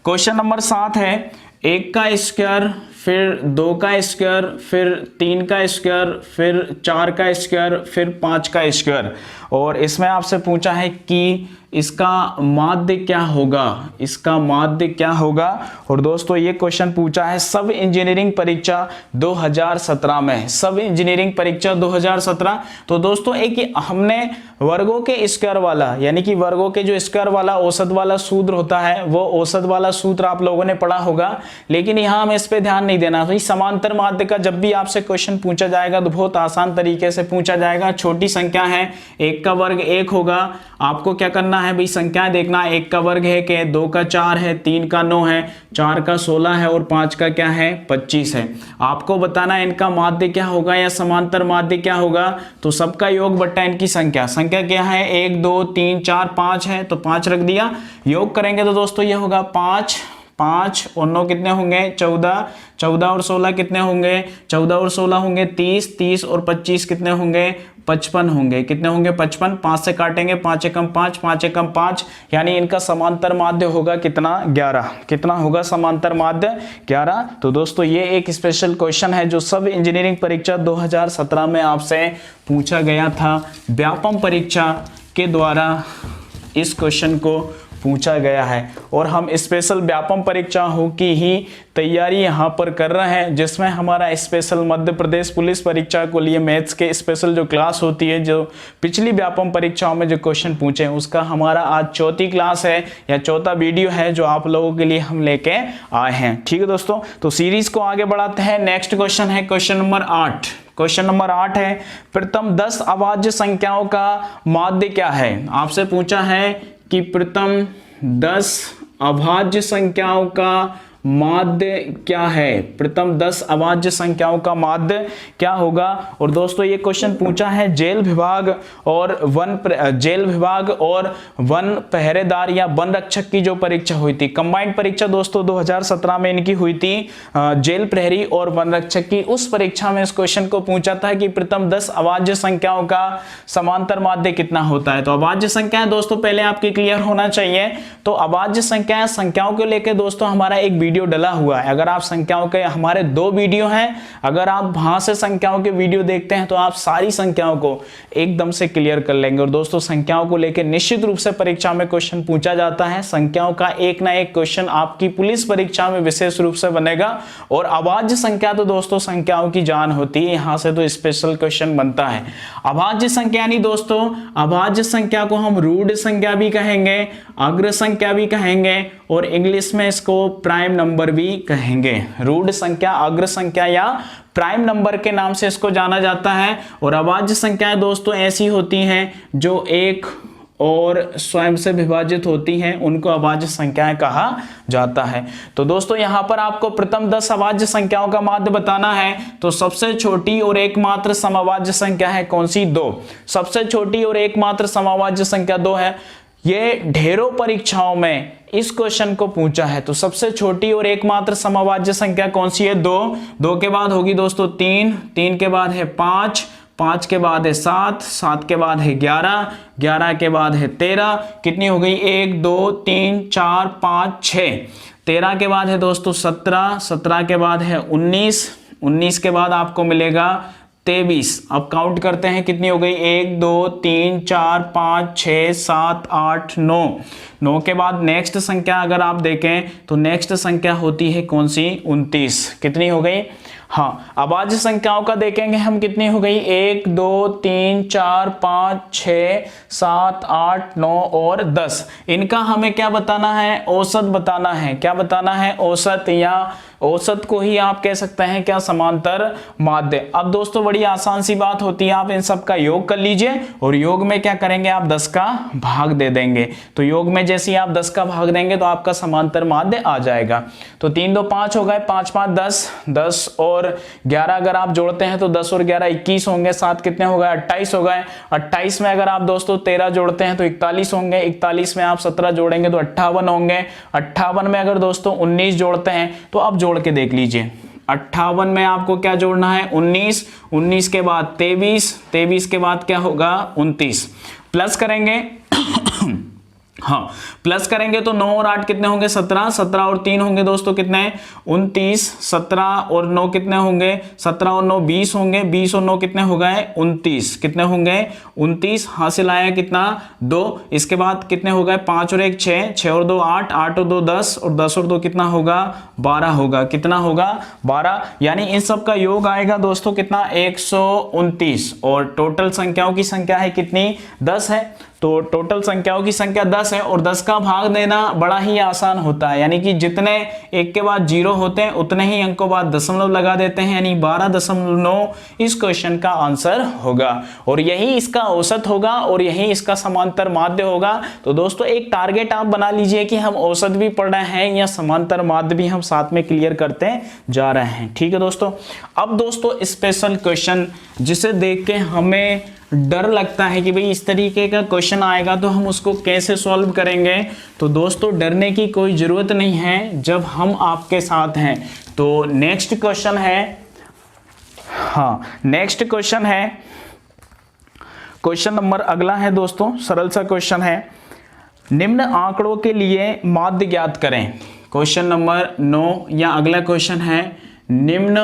क्वेश्चन नंबर 7 है 1 का स्क्वायर, फिर 2 का स्क्वायर, फिर 3 का स्क्वायर, फिर 4 का स्क्वायर, फिर 5 का स्क्वायर। और इसमें आपसे पूछा है कि इसका माध्य क्या होगा, इसका माध्य क्या होगा। और दोस्तों ये क्वेश्चन पूछा है सब इंजीनियरिंग परीक्षा 2017 में, सब इंजीनियरिंग परीक्षा 2017। तो दोस्तों एक हमने वर्गों के स्क्वायर वाला, यानी कि वर्गों के जो स्क्वायर वाला औसत वाला सूत्र होता है वो औसत वाला सूत्र आप लोगों ने पढ़ा होगा, लेकिन यहाँ हमें इस पे ध्यान नहीं देना। तो समांतर माध्य का जब भी आपसे क्वेश्चन पूछा जाएगा तो बहुत आसान तरीके से पूछा जाएगा। छोटी संख्या है, 1 का वर्ग 1 होगा, आपको क्या करना है भाई संख्याएं देखना, 1 का वर्ग है कि 2 का 4 है, 3 का 9 है, 4 का 16 है और 5 का क्या है 25 है। आपको बताना है इनका माध्य क्या होगा या समांतर माध्य क्या होगा। तो सबका योग बट्टा इनकी संख्या, संख्या क्या है 1 2 3 4 5 है तो 5 रख दिया, योग करेंगे तो दोस्तों ये होगा 5 5 और 9 कितने होंगे 14, 14 और 16 कितने होंगे 14 और 16 होंगे 30, 30 और 25 कितने होंगे 55 होंगे, कितने होंगे 55, 5 से काटेंगे 5 एकम 5, 5 एकम 5, यानी इनका समांतर माध्य होगा कितना 11। कितना होगा समांतर माध्य 11। तो दोस्तों ये एक स्पेशल क्वेश्चन है जो सब इंजीनियरिंग परीक्षा 2017 में आपसे पूछा गया था व्यापम परीक्षा के द्वारा इस क्वेश्चन को पूछा गया है। और हम स्पेशल व्यापम परीक्षाओं की ही तैयारी यहाँ पर कर रहे हैं, जिसमें हमारा स्पेशल मध्य प्रदेश पुलिस परीक्षा को लिए मैथ्स के स्पेशल जो क्लास होती है, जो पिछली व्यापम परीक्षाओं में जो क्वेश्चन पूछे उसका हमारा आज चौथी क्लास है या चौथा वीडियो है जो आप लोगों के लिए हम लेके आए हैं। ठीक है दोस्तों, तो सीरीज को आगे बढ़ाते हैं। नेक्स्ट क्वेश्चन है क्वेश्चन नंबर 8। क्वेश्चन नंबर 8 है, प्रथम 10 अभाज्य संख्याओं का माध्य क्या है। आपसे पूछा है कि प्रथम 10 अभाज्य संख्याओं का माध्य क्या है। प्रथम 10 अभाज्य संख्याओं का माध्य क्या होगा। और दोस्तों ये क्वेश्चन पूछा है जेल विभाग और वन पहरेदार या वन रक्षक की जो परीक्षा हुई थी, कंबाइंड परीक्षा दोस्तों 2017 में इनकी हुई थी, जेल प्रहरी और वन रक्षक की। उस परीक्षा में इस क्वेश्चन को पूछा था कि प्रथम 10 अभाज्य संख्याओं का समांतर माध्य कितना होता है। तो अभाज्य संख्याएं दोस्तों पहले आपके क्लियर होना चाहिए। तो अभाज्य संख्याओं को लेकर दोस्तों हमारा एक वीडियो डला हुआ है। अगर आप संख्याओं के, हमारे 2 वीडियो हैं, अगर आप वहां से संख्याओं के वीडियो देखते हैं तो आप सारी संख्याओं को एकदम से क्लियर कर लेंगे। और दोस्तों संख्याओं को लेकर निश्चित रूप से परीक्षा में क्वेश्चन पूछा जाता है। संख्याओं का एक ना एक क्वेश्चन आपकी पुलिस परीक्षा में विशेष रूप से बनेगा। और अभाज्य संख्या तो दोस्तों संख्याओं की जान होती है, यहां से तो स्पेशल क्वेश्चन बनता है। अभाज्य संख्या यानी दोस्तों, अभाज्य संख्या को हम रूढ़ संख्या भी कहेंगे, अग्र संख्या भी कहेंगे और इंग्लिश में इसको प्राइम नंबर भी कहेंगे। रूढ़ संख्या, अग्र संख्या या प्राइम नंबर के नाम से इसको जाना जाता है। और अभाज्य संख्याएं दोस्तों ऐसी होती हैं जो एक और स्वयं से विभाजित होती हैं, उनको अभाज्य संख्याएं कहा जाता है। तो दोस्तों यहां पर आपको प्रथम 10 अभाज्य संख्याओं का माध्य बताना है। तो सबसे छोटी और एकमात्र समअभाज्य संख्या है कौन सी? 2। सबसे छोटी और एकमात्र समअभाज्य संख्या 2 है। ये ढेरों परीक्षाओं में इस क्वेश्चन को पूछा है। तो सबसे छोटी और एकमात्र समअभाज्य संख्या कौन सी है? 2। 2 के बाद होगी दोस्तों 3, 3 के बाद है 5, 5 के बाद है 7, 7 के बाद है 11, 11 के बाद है 13। कितनी हो गई? 1 2 3 4 5 6। 13 के बाद है दोस्तों 17, 17 के बाद है 19, 19 के बाद आपको मिलेगा 23। अब काउंट करते हैं कितनी हो गई? 1 2 3 4 5 6 7 8 9। 9 के बाद नेक्स्ट संख्या अगर आप देखें तो नेक्स्ट संख्या होती है कौन सी? 29। कितनी हो गई? हाँ, अभाज्य संख्याओं का देखेंगे हम कितनी हो गई? 1 2 3 4 5 6 7 8 9 और 10। इनका हमें क्या बताना है? औसत बताना है। क्या बताना है? औसत, या औसत को ही आप कह सकते हैं क्या? समांतर माध्य। अब दोस्तों बड़ी आसान सी बात होती है, आप इन सब का योग कर लीजिए और योग में क्या करेंगे? आप 10 का भाग दे देंगे। तो योग में जैसे ही आप 10 का भाग देंगे तो आपका समांतर माध्य आ जाएगा। तो 3 2 5 हो गए, 5 5 10, 10 और 11 अगर आप जोड़ते हैं तो 10 और 11 21 होंगे। 7 कितने हो गए? 28 हो गए। 28 में अगर आप दोस्तों 13 जोड़ते हैं तो 41 होंगे। 41 में आप 17 जोड़ेंगे तो 58 होंगे। 58 में अगर दोस्तों 19 जोड़ते हैं तो आप जोड़ के देख लीजिए। 58 में आपको क्या जोड़ना है? 19, 19 के बाद 23, 23 के बाद क्या होगा? 29। प्लस करेंगे हाँ, प्लस करेंगे तो 9 और 8 कितने होंगे? 17, 17 और 3 होंगे दोस्तों कितने? 29, 17 और 9 कितने होंगे? 17 और 9 20 होंगे। 20 और 9 कितने हो गए? 29। कितने होंगे? 29। हासिल आया कितना? 2। इसके बाद कितने हो गए? 5 और 1 6, 6 और 2 8, 8 और 2 10 और 10 और 2 कितना होगा? 12 होगा। कितना होगा? 12। यानी इन सब का योग आएगा दोस्तों कितना? 129। और टोटल संख्याओं की संख्या है कितनी? 10 है। तो टोटल संख्याओं की संख्या 10 है और 10 का भाग देना बड़ा ही आसान होता है। यानी कि जितने एक के बाद 0 होते हैं उतने ही अंकों बाद दशमलव लगा देते हैं, यानी 12.9 इस क्वेश्चन का आंसर होगा। और यही इसका औसत होगा और यही इसका समांतर माध्य होगा। तो दोस्तों एक टारगेट आप बना लीजिए कि हम औसत भी पढ़ रहे हैं या समांतर माध्य भी हम साथ में क्लियर करते जा रहे हैं। ठीक है दोस्तों। अब दोस्तों स्पेशल क्वेश्चन जिसे देख के हमें डर लगता है कि भाई इस तरीके का क्वेश्चन आएगा तो हम उसको कैसे सॉल्व करेंगे, तो दोस्तों डरने की कोई ज़रूरत नहीं है जब हम आपके साथ हैं। तो नेक्स्ट क्वेश्चन है, हाँ नेक्स्ट क्वेश्चन है, क्वेश्चन नंबर अगला है दोस्तों, सरल सा क्वेश्चन है। निम्न आंकड़ों के लिए माध्य ज्ञात करें। क्वेश्चन नंबर 9 या अगला क्वेश्चन है, निम्न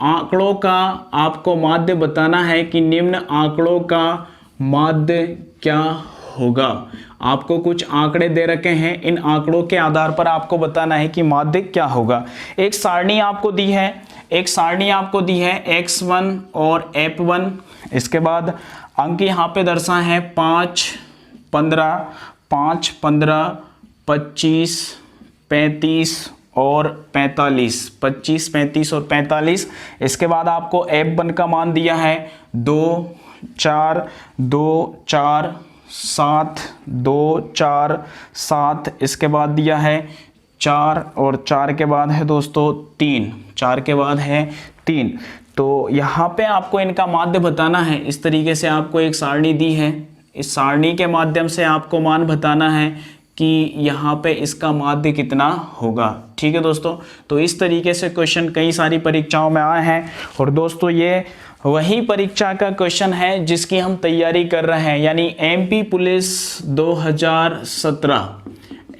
आंकड़ों का आपको माध्य बताना है कि निम्न आंकड़ों का माध्य क्या होगा। आपको कुछ आंकड़े दे रखे हैं, इन आंकड़ों के आधार पर आपको बताना है कि माध्य क्या होगा। एक सारणी आपको दी है, x1 और f1। इसके बाद अंक यहाँ पे दर्शा है 5, 15, 25, 35 और 45, 25, 35 और 45। इसके बाद आपको f1 का मान दिया है 2, 4, 2, 4, 7, 2, 4, 7। इसके बाद दिया है 4 और 4 के बाद है दोस्तों 3, 4 के बाद है 3। तो यहाँ पे आपको इनका माध्य बताना है। इस तरीके से आपको एक सारणी दी है, इस सारणी के माध्यम से आपको मान बताना है कि यहाँ पे इसका माध्य कितना होगा। ठीक है दोस्तों, तो इस तरीके से क्वेश्चन कई सारी परीक्षाओं में आए हैं। और दोस्तों ये वही परीक्षा का क्वेश्चन है जिसकी हम तैयारी कर रहे हैं, यानी एमपी पुलिस 2017।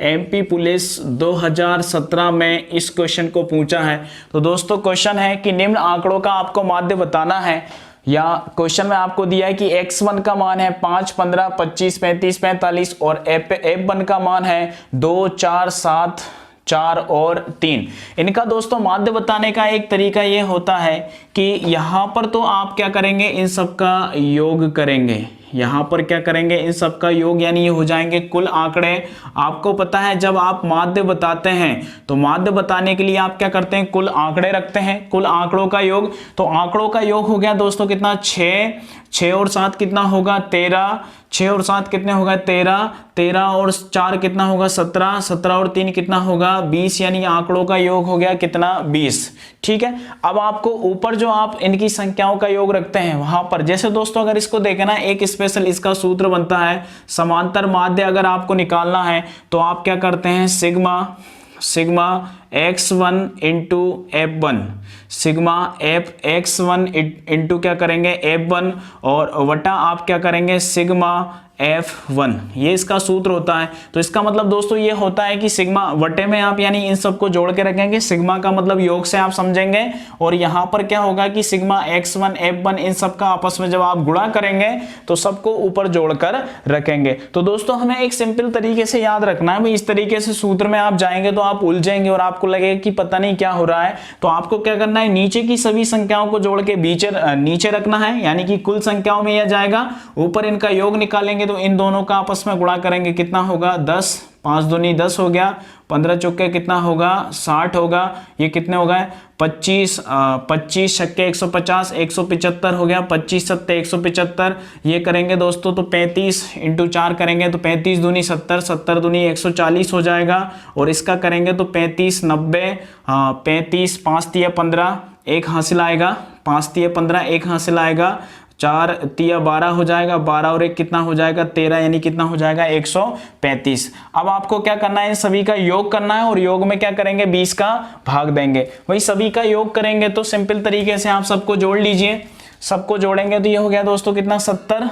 एमपी पुलिस 2017 में इस क्वेश्चन को पूछा है। तो दोस्तों क्वेश्चन है कि निम्न आंकड़ों का आपको माध्य बताना है, या क्वेश्चन में आपको दिया है कि x1 का मान है 5, 15, 25, 35, 45 और f1 का मान है 2, 4, 7, 4 और 3। इनका दोस्तों माध्य बताने का एक तरीका ये होता है कि यहाँ पर तो आप क्या करेंगे, इन सब का योग करेंगे। यहाँ पर क्या करेंगे, इन सब का योग, यानी ये हो जाएंगे कुल आंकड़े। आपको पता है जब आप माध्य बताते हैं तो माध्य बताने के लिए आप क्या करते हैं, कुल आंकड़े रखते हैं, कुल आंकड़ों का योग। तो आंकड़ों का योग हो गया दोस्तों कितना, 6 और 7 कितना होगा 13, 6 और 7 कितने होगा 13, 13 और 4 कितना होगा 17, 17 और 3 कितना होगा 20, यानी आंकड़ों का योग हो गया कितना 20। ठीक है, अब आपको ऊपर जो आप इनकी संख्याओं का योग रखते हैं वहां पर, जैसे दोस्तों अगर इसको देखें ना, एक स्पेशल इसका सूत्र बनता है, समांतर माध्य अगर आपको निकालना है तो आप क्या करते हैं, sigma x1 into f1, sigma x1 into क्या करेंगे f1, और वटा आप क्या करेंगे सिग्मा f1, ये इसका सूत्र होता है। तो इसका मतलब दोस्तों ये होता है कि सिग्मा वटे में आप यानी इन सबको जोड़ के रखेंगे, सिग्मा का मतलब योग से आप समझेंगे, और यहाँ पर क्या होगा कि सिग्मा x1 f1 इन सब का आपस में जब आप गुणा करेंगे तो सबको ऊपर जोड़कर रखेंगे। तो दोस्तों हमें एक सिंपल तरीके से याद रखना है, इस तरीके से सूत्र में आप जाएंगे तो आप उलझेंगे और आपको लगेगा कि पता नहीं क्या हो रहा है। तो आपको क्या करना है, नीचे की सभी संख्याओं को जोड़ के नीचे रखना है, यानी कि कुल संख्याओं में यह जाएगा, ऊपर इनका योग निकालेंगे तो इन दोनों का आपस में गुणा करेंगे, कितना होगा 10, 5 दूनी 10 हो गया, 15 चौके कितना होगा 60 होगा, ये कितने हो गए 25, 25 छक्के 150, 175 हो गया, 25 सत्ते 175, ये करेंगे दोस्तों तो 35 इंटू 4 करेंगे तो 35 दूनी 70, 70 दूनी 140 हो जाएगा, और इसका करेंगे तो 35 90, 35 5 तिया 15 एक हासिल आएगा, 5 तिया 15 एक हासिल आएगा, 4 तिया 12 हो जाएगा, 12 और 1 कितना हो जाएगा 13, यानी कितना हो जाएगा 135। अब आपको क्या करना है, सभी का योग करना है, और योग में क्या करेंगे 20 का भाग देंगे। वही सभी का योग करेंगे तो सिंपल तरीके से आप सबको जोड़ लीजिए, सबको जोड़ेंगे तो ये हो गया दोस्तों कितना 70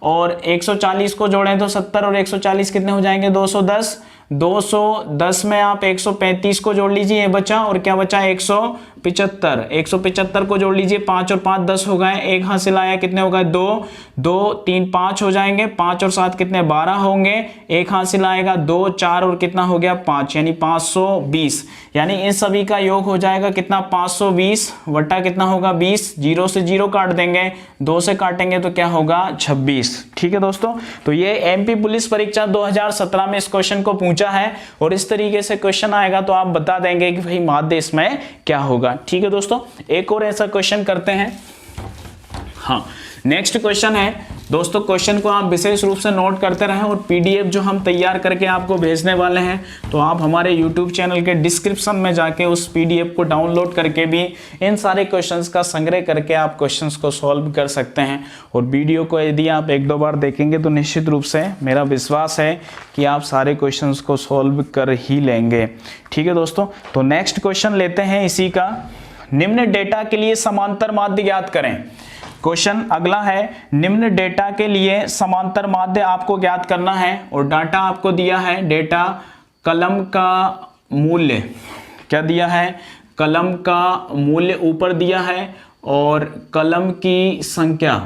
और 140 को जोड़ें तो 70 और 140 कितने हो जाएंगे 210, 210 में आप 135 को जोड़ लीजिए, ये बचा, और क्या बचा 175 को जोड़ लीजिए, 5 और 5 10 हो गए, एक हासिल आया, कितने हो गए 2, 2 3 5 हो जाएंगे, 5 और 7 कितने 12 होंगे, एक हासिल आएगा 2 4 और कितना हो गया 5, यानी 520, यानी इन सभी का योग हो जाएगा कितना 520 वटा कितना होगा 20, 0 से 0 काट देंगे, 2 से काटेंगे तो क्या होगा 26। ठीक है दोस्तों, तो ये एमपी पुलिस परीक्षा 2017 में इस क्वेश्चन को पूछा है, और इस तरीके से क्वेश्चन आएगा तो आप बता देंगे कि भाई माध्य इसमें क्या होगा। ठीक है दोस्तों, एक और ऐसा क्वेश्चन करते हैं। हाँ, नेक्स्ट क्वेश्चन है दोस्तों, क्वेश्चन को आप विशेष रूप से नोट करते रहें, और पीडीएफ जो हम तैयार करके आपको भेजने वाले हैं तो आप हमारे यूट्यूब चैनल के डिस्क्रिप्शन में जाके उस पीडीएफ को डाउनलोड करके भी इन सारे क्वेश्चंस का संग्रह करके आप क्वेश्चंस को सॉल्व कर सकते हैं। और वीडियो को यदि आप 1-2 बार देखेंगे तो निश्चित रूप से मेरा विश्वास है कि आप सारे क्वेश्चंस को सॉल्व कर ही लेंगे। ठीक है दोस्तों, तो नेक्स्ट क्वेश्चन लेते हैं इसी का, निम्न डेटा के लिए समांतर माध्य ज्ञात करें। क्वेश्चन अगला है, निम्न डेटा के लिए समांतर माध्य आपको ज्ञात करना है, और डाटा आपको दिया है, डेटा कलम का मूल्य, क्या दिया है कलम का मूल्य ऊपर दिया है, और कलम की संख्या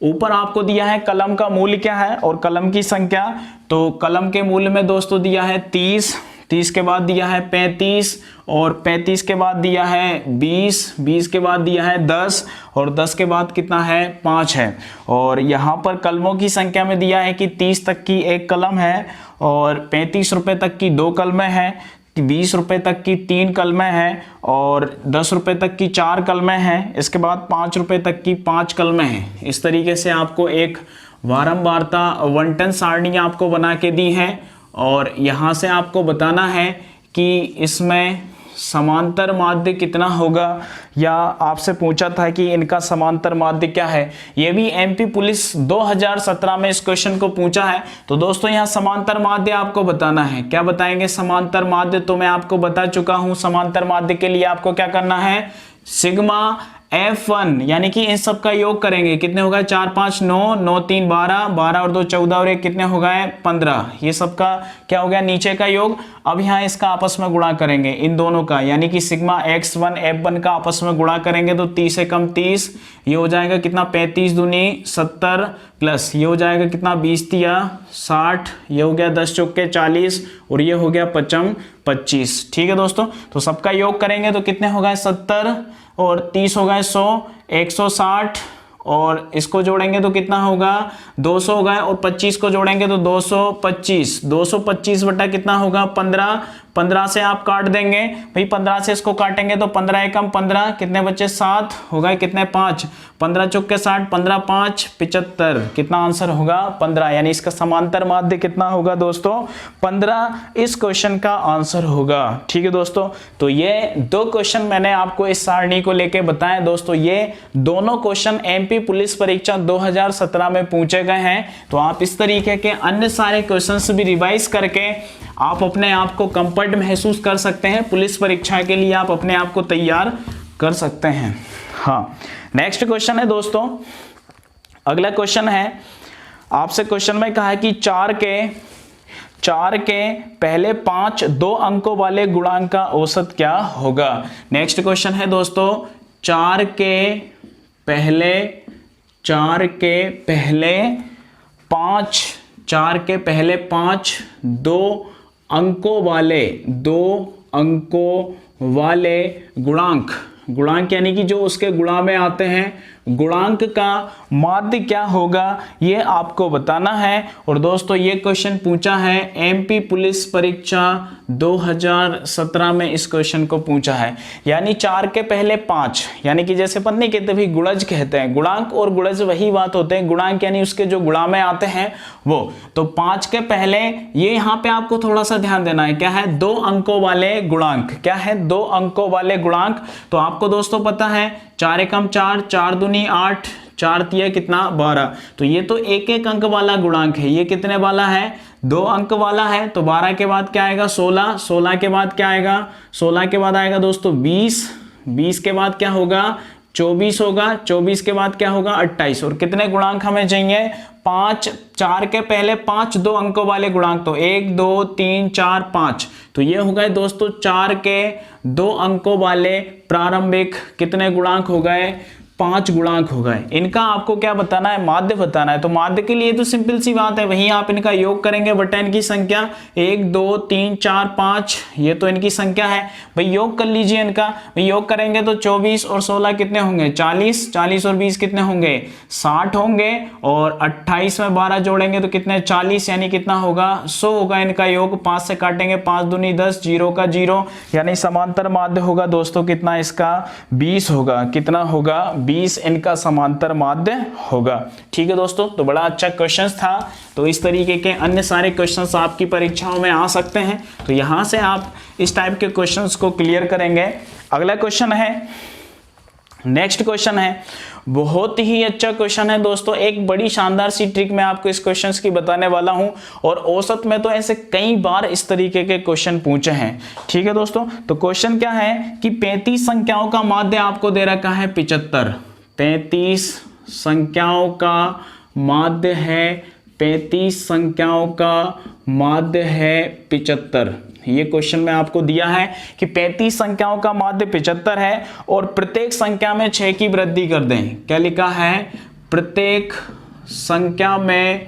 ऊपर आपको दिया है कलम का मूल्य क्या है और कलम की संख्या। तो कलम के मूल्य में दोस्तों दिया है 30, 30 के बाद दिया है 35 और 35 के बाद दिया है 20, 20 के बाद दिया है 10 और 10 के बाद कितना है 5 है। और यहाँ पर कलमों की संख्या में दिया है कि 30 तक की एक कलम है और 35 रुपये तक की 2 कलमें हैं, 20 रुपये तक की 3 कलमें हैं और 10 रुपये तक की 4 कलमें हैं। इसके बाद 5 रुपये तक की 5 कलमें हैं। इस तरीके से आपको एक बारंबारता आवंटन सारणी आपको बना के दी है और यहाँ से आपको बताना है कि इसमें समांतर माध्य कितना होगा, या आपसे पूछा था कि इनका समांतर माध्य क्या है। ये भी एमपी पुलिस 2017 में इस क्वेश्चन को पूछा है। तो दोस्तों यहाँ समांतर माध्य आपको बताना है। क्या बताएंगे समांतर माध्य, तो मैं आपको बता चुका हूं। समांतर माध्य के लिए आपको क्या करना है, सिग्मा F1 यानी कि इन सब का योग करेंगे। कितने होगा 4 5 9 9 3 12 12 और 2 14 और 1 कितने हो गए 15। ये सब का क्या हो गया नीचे का योग। अब यहाँ इसका आपस में गुणा करेंगे इन दोनों का, यानी कि सिग्मा X1 F1 का आपस में गुणा करेंगे तो 30 से कम 30, ये हो जाएगा कितना 35 दूनी 70 प्लस ये हो जाएगा कितना 20 तिया 60, ये हो गया 10 चौके 40 और ये हो गया 55 25। ठीक है दोस्तों, तो सबका योग करेंगे तो कितने हो गए 70 और 30 हो गए 100, 160 और इसको जोड़ेंगे तो कितना होगा 200 होगा और 25 को जोड़ेंगे तो 225, 225 बटा कितना होगा 15, 15 से आप काट देंगे भाई, 15 से इसको काटेंगे तो 15 एकम 15 कितने बच्चे 7 होगा, कितने 5, 15 चौके 60, 15 5 75, कितना आंसर होगा 15। यानी इसका समांतर माध्य कितना होगा दोस्तों 15, इस क्वेश्चन का आंसर होगा। ठीक है दोस्तों, तो ये दो क्वेश्चन मैंने आपको इस सारणी को लेके बताए दोस्तों। ये दोनों क्वेश्चन एमपी पुलिस परीक्षा 2017 में पूछे गए हैं। तो आप इस तरीके के अन्य सारे क्वेश्चंस भी रिवाइज करके आप अपने आप को कंफर्ट महसूस कर सकते हैं। पुलिस परीक्षा के लिए आप अपने आप को तैयार कर सकते हैं। हाँ, नेक्स्ट क्वेश्चन है दोस्तों, अगला क्वेश्चन है आपसे क्वेश्चन में कहा है कि 4 के पहले 5 2 अंकों वाले गुणांक का औसत क्या होगा। नेक्स्ट क्वेश्चन है दोस्तों 4 के पहले 5 2 अंकों वाले गुणांक यानी कि जो उसके गुणा में आते हैं, गुणांक का माध्य क्या होगा ये आपको बताना है। और दोस्तों ये क्वेश्चन पूछा है एमपी पुलिस परीक्षा 2017 में, इस क्वेश्चन को पूछा है। यानी 4 के पहले 5, यानी कि जैसे अपन नहीं कहते भी गुणज कहते हैं, गुणांक और गुणज वही बात होते हैं। गुणांक यानी उसके जो गुणा में आते हैं वो। तो 5 के पहले ये यहाँ पे आपको थोड़ा सा ध्यान देना है, क्या है 2 अंकों वाले गुणांक। क्या है 2 अंकों वाले गुणांक। तो आपको दोस्तों पता है 4 एकम 4, 4 दूनी 8, 4 तिया कितना 12। तो ये तो एक एक अंक वाला गुणांक है। ये कितने वाला है 2 अंक वाला है। तो 12 के बाद क्या आएगा 16, 16 के बाद क्या आएगा 16 के बाद आएगा दोस्तों 20, 20 के बाद क्या होगा 24 होगा, 24 के बाद क्या होगा 28। और कितने गुणांक हमें चाहिए 5। 4 के पहले 5 2 अंकों वाले गुणांक, तो 1 2 3 4 5। तो ये हो गए दोस्तों 4 के 2 अंकों वाले प्रारंभिक कितने गुणांक हो गए 5 गुणांक हो गए। इनका आपको क्या बताना है माध्य बताना है। तो माध्य के लिए तो सिंपल सी बात है, वहीं आप इनका योग करेंगे बटा इनकी संख्या 1 2 3 4 5, ये तो इनकी संख्या है भाई, योग कर लीजिए इनका। भाई योग करेंगे तो 24 और 16 कितने होंगे 40, 40 और 20 कितने होंगे 60 होंगे, और 28 में 12 जोड़ेंगे तो कितने 40, यानी कितना होगा 100 होगा इनका योग। 5 से काटेंगे 5 दूनी 10, 0 का 0, यानी समांतर माध्य होगा दोस्तों कितना इसका 20 होगा। कितना होगा 20 इनका समांतर माध्य होगा। ठीक है दोस्तों, तो बड़ा अच्छा क्वेश्चन था। तो इस तरीके के अन्य सारे क्वेश्चंस आपकी परीक्षाओं में आ सकते हैं। तो यहां से आप इस टाइप के क्वेश्चंस को क्लियर करेंगे। अगला क्वेश्चन है, नेक्स्ट क्वेश्चन है, बहुत ही अच्छा क्वेश्चन है दोस्तों। एक बड़ी शानदार सी ट्रिक मैं आपको इस क्वेश्चंस की बताने वाला हूं, और औसत में तो ऐसे कई बार इस तरीके के क्वेश्चन पूछे हैं। ठीक है दोस्तों, तो क्वेश्चन क्या है कि 35 संख्याओं का माध्य आपको दे रखा है 75। 35 संख्याओं का माध्य है 35 संख्याओं का माध्य है 75। ये क्वेश्चन में आपको दिया है कि 35 संख्याओं का माध्य 75 है और प्रत्येक संख्या में 6 की वृद्धि कर दें। क्या लिखा है प्रत्येक संख्या में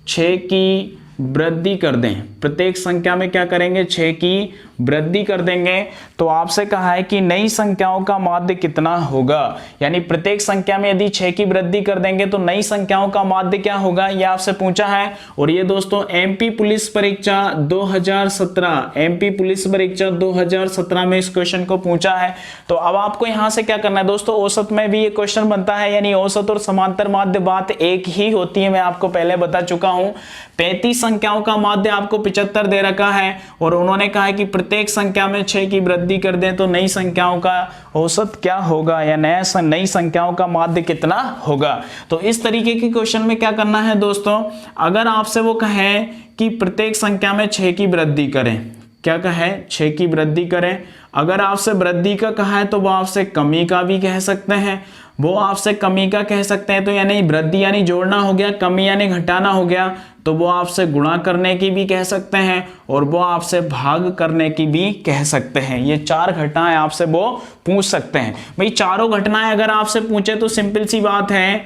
6 की वृद्धि कर दें। प्रत्येक संख्या में क्या करेंगे, 6 की वृद्धि कर देंगे। तो आपसे कहा है कि नई संख्याओं का माध्य कितना होगा, यानी प्रत्येक संख्या में यदि 6 की वृद्धि कर देंगे तो नई संख्याओं का माध्य क्या होगा, ये आपसे पूछा है। और ये दोस्तों एमपी पुलिस परीक्षा 2017, एमपी पुलिस परीक्षा 2017 में इस क्वेश्चन को पूछा है। तो अब आपको यहां से क्या करना है दोस्तों, औसत में भी ये क्वेश्चन बनता है, यानी औसत और समांतर माध्य बात एक ही होती है, मैं आपको पहले बता चुका हूं। 35 संख्याओं का माध्य आपको 75 दे रखा है और उन्होंने कहा है कि प्रत्येक संख्या में 6 की वृद्धि कर दें तो नई संख्याओं का औसत क्या होगा या नई संख्याओं का माध्य कितना होगा। तो इस तरीके के क्वेश्चन में क्या करना है दोस्तों, अगर आपसे वो कहें कि प्रत्येक संख्या में 6 की वृद्धि करें, क्या कहे, 6 की वृद्धि करें। अगर आपसे वृद्धि का कहा है तो वो आपसे कमी का भी कह सकते हैं, वो आपसे कमी का कह सकते हैं। तो यानी वृद्धि यानी जोड़ना हो गया, कमी यानी घटाना हो गया। तो वो आपसे गुणा करने की भी कह सकते हैं और वो आपसे भाग करने की भी कह सकते हैं। ये 4 घटनाएं आपसे वो पूछ सकते हैं। भाई चारों घटनाएं अगर आपसे पूछे तो सिंपल सी बात है,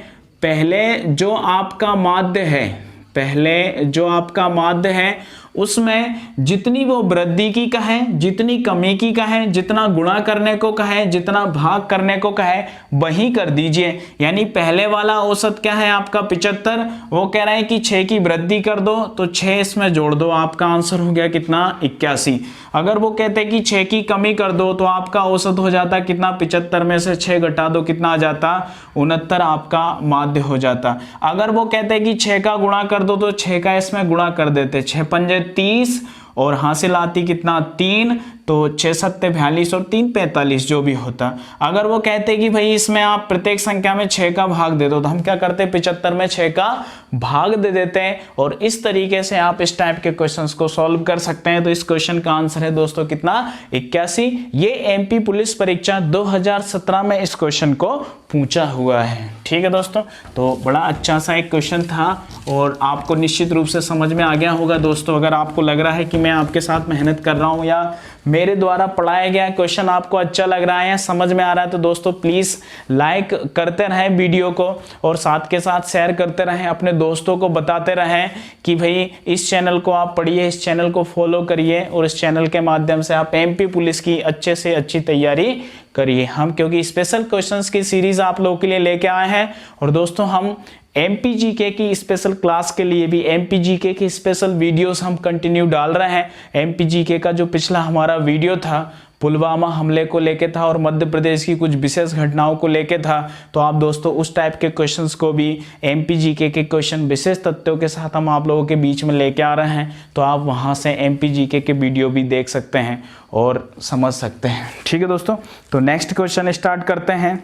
पहले जो आपका माध्य है, पहले जो आपका माध्य है उसमें जितनी वो वृद्धि की कहे, जितनी कमी की कहे, जितना गुणा करने को कहे, जितना भाग करने को कहे वही कर दीजिए। यानी पहले वाला औसत क्या है आपका 75, वो कह रहे हैं कि 6 की वृद्धि कर दो तो 6 इसमें जोड़ दो, आपका आंसर हो गया कितना, 81। अगर वो कहते हैं कि 6 की कमी कर दो तो आपका औसत हो जाता कितना, 75 में से 6 घटा दो कितना आ जाता, 69 आपका माध्य हो जाता। अगर वो कहते हैं कि 6 का गुणा कर दो तो 6 का इसमें गुणा कर देते, 6 पंजे 30 और हासिल आती कितना 3, तो 6 सत्ते 42 और 3 45 जो भी होता। अगर वो कहते कि भाई इसमें आप प्रत्येक संख्या में 6 का भाग दे दो तो हम क्या करते, 75 में 6 का भाग दे देते हैं। और इस तरीके से आप इस टाइप के क्वेश्चंस को सॉल्व कर सकते हैं। तो इस क्वेश्चन का आंसर है दोस्तों कितना, 81। ये एमपी पुलिस परीक्षा 2017 में इस क्वेश्चन को पूछा हुआ है। ठीक है दोस्तों, तो बड़ा अच्छा सा एक क्वेश्चन था और आपको निश्चित रूप से समझ में आ गया होगा दोस्तों। अगर आपको लग रहा है कि मैं आपके साथ मेहनत कर रहा हूं या मेरे द्वारा पढ़ाया गया क्वेश्चन आपको अच्छा लग रहा है, समझ में आ रहा है, तो दोस्तों प्लीज लाइक करते रहें वीडियो को और साथ के साथ शेयर करते रहें, अपने दोस्तों को बताते रहें कि भाई इस चैनल को आप पढ़िए, इस चैनल को फॉलो करिए और इस चैनल के माध्यम से आप एमपी पुलिस की अच्छे से अच्छी तैयारी करिए। हम क्योंकि स्पेशल क्वेश्चंस की सीरीज आप लोगों के लिए लेके आए हैं और दोस्तों हम एमपीजीके की स्पेशल क्लास के लिए भी एमपीजीके की स्पेशल वीडियोस हम कंटिन्यू डाल रहे हैं। एमपीजीके का जो पिछला हमारा वीडियो था पुलवामा हमले को लेके था और मध्य प्रदेश की कुछ विशेष घटनाओं को लेके था, तो आप दोस्तों उस टाइप के क्वेश्चंस को भी एमपीजीके के क्वेश्चन विशेष तथ्यों के साथ हम आप लोगों के बीच में लेके आ रहे हैं। तो आप वहां से एमपीजीके के वीडियो भी देख सकते हैं और समझ सकते हैं। ठीक है दोस्तों, तो नेक्स्ट क्वेश्चन स्टार्ट करते हैं।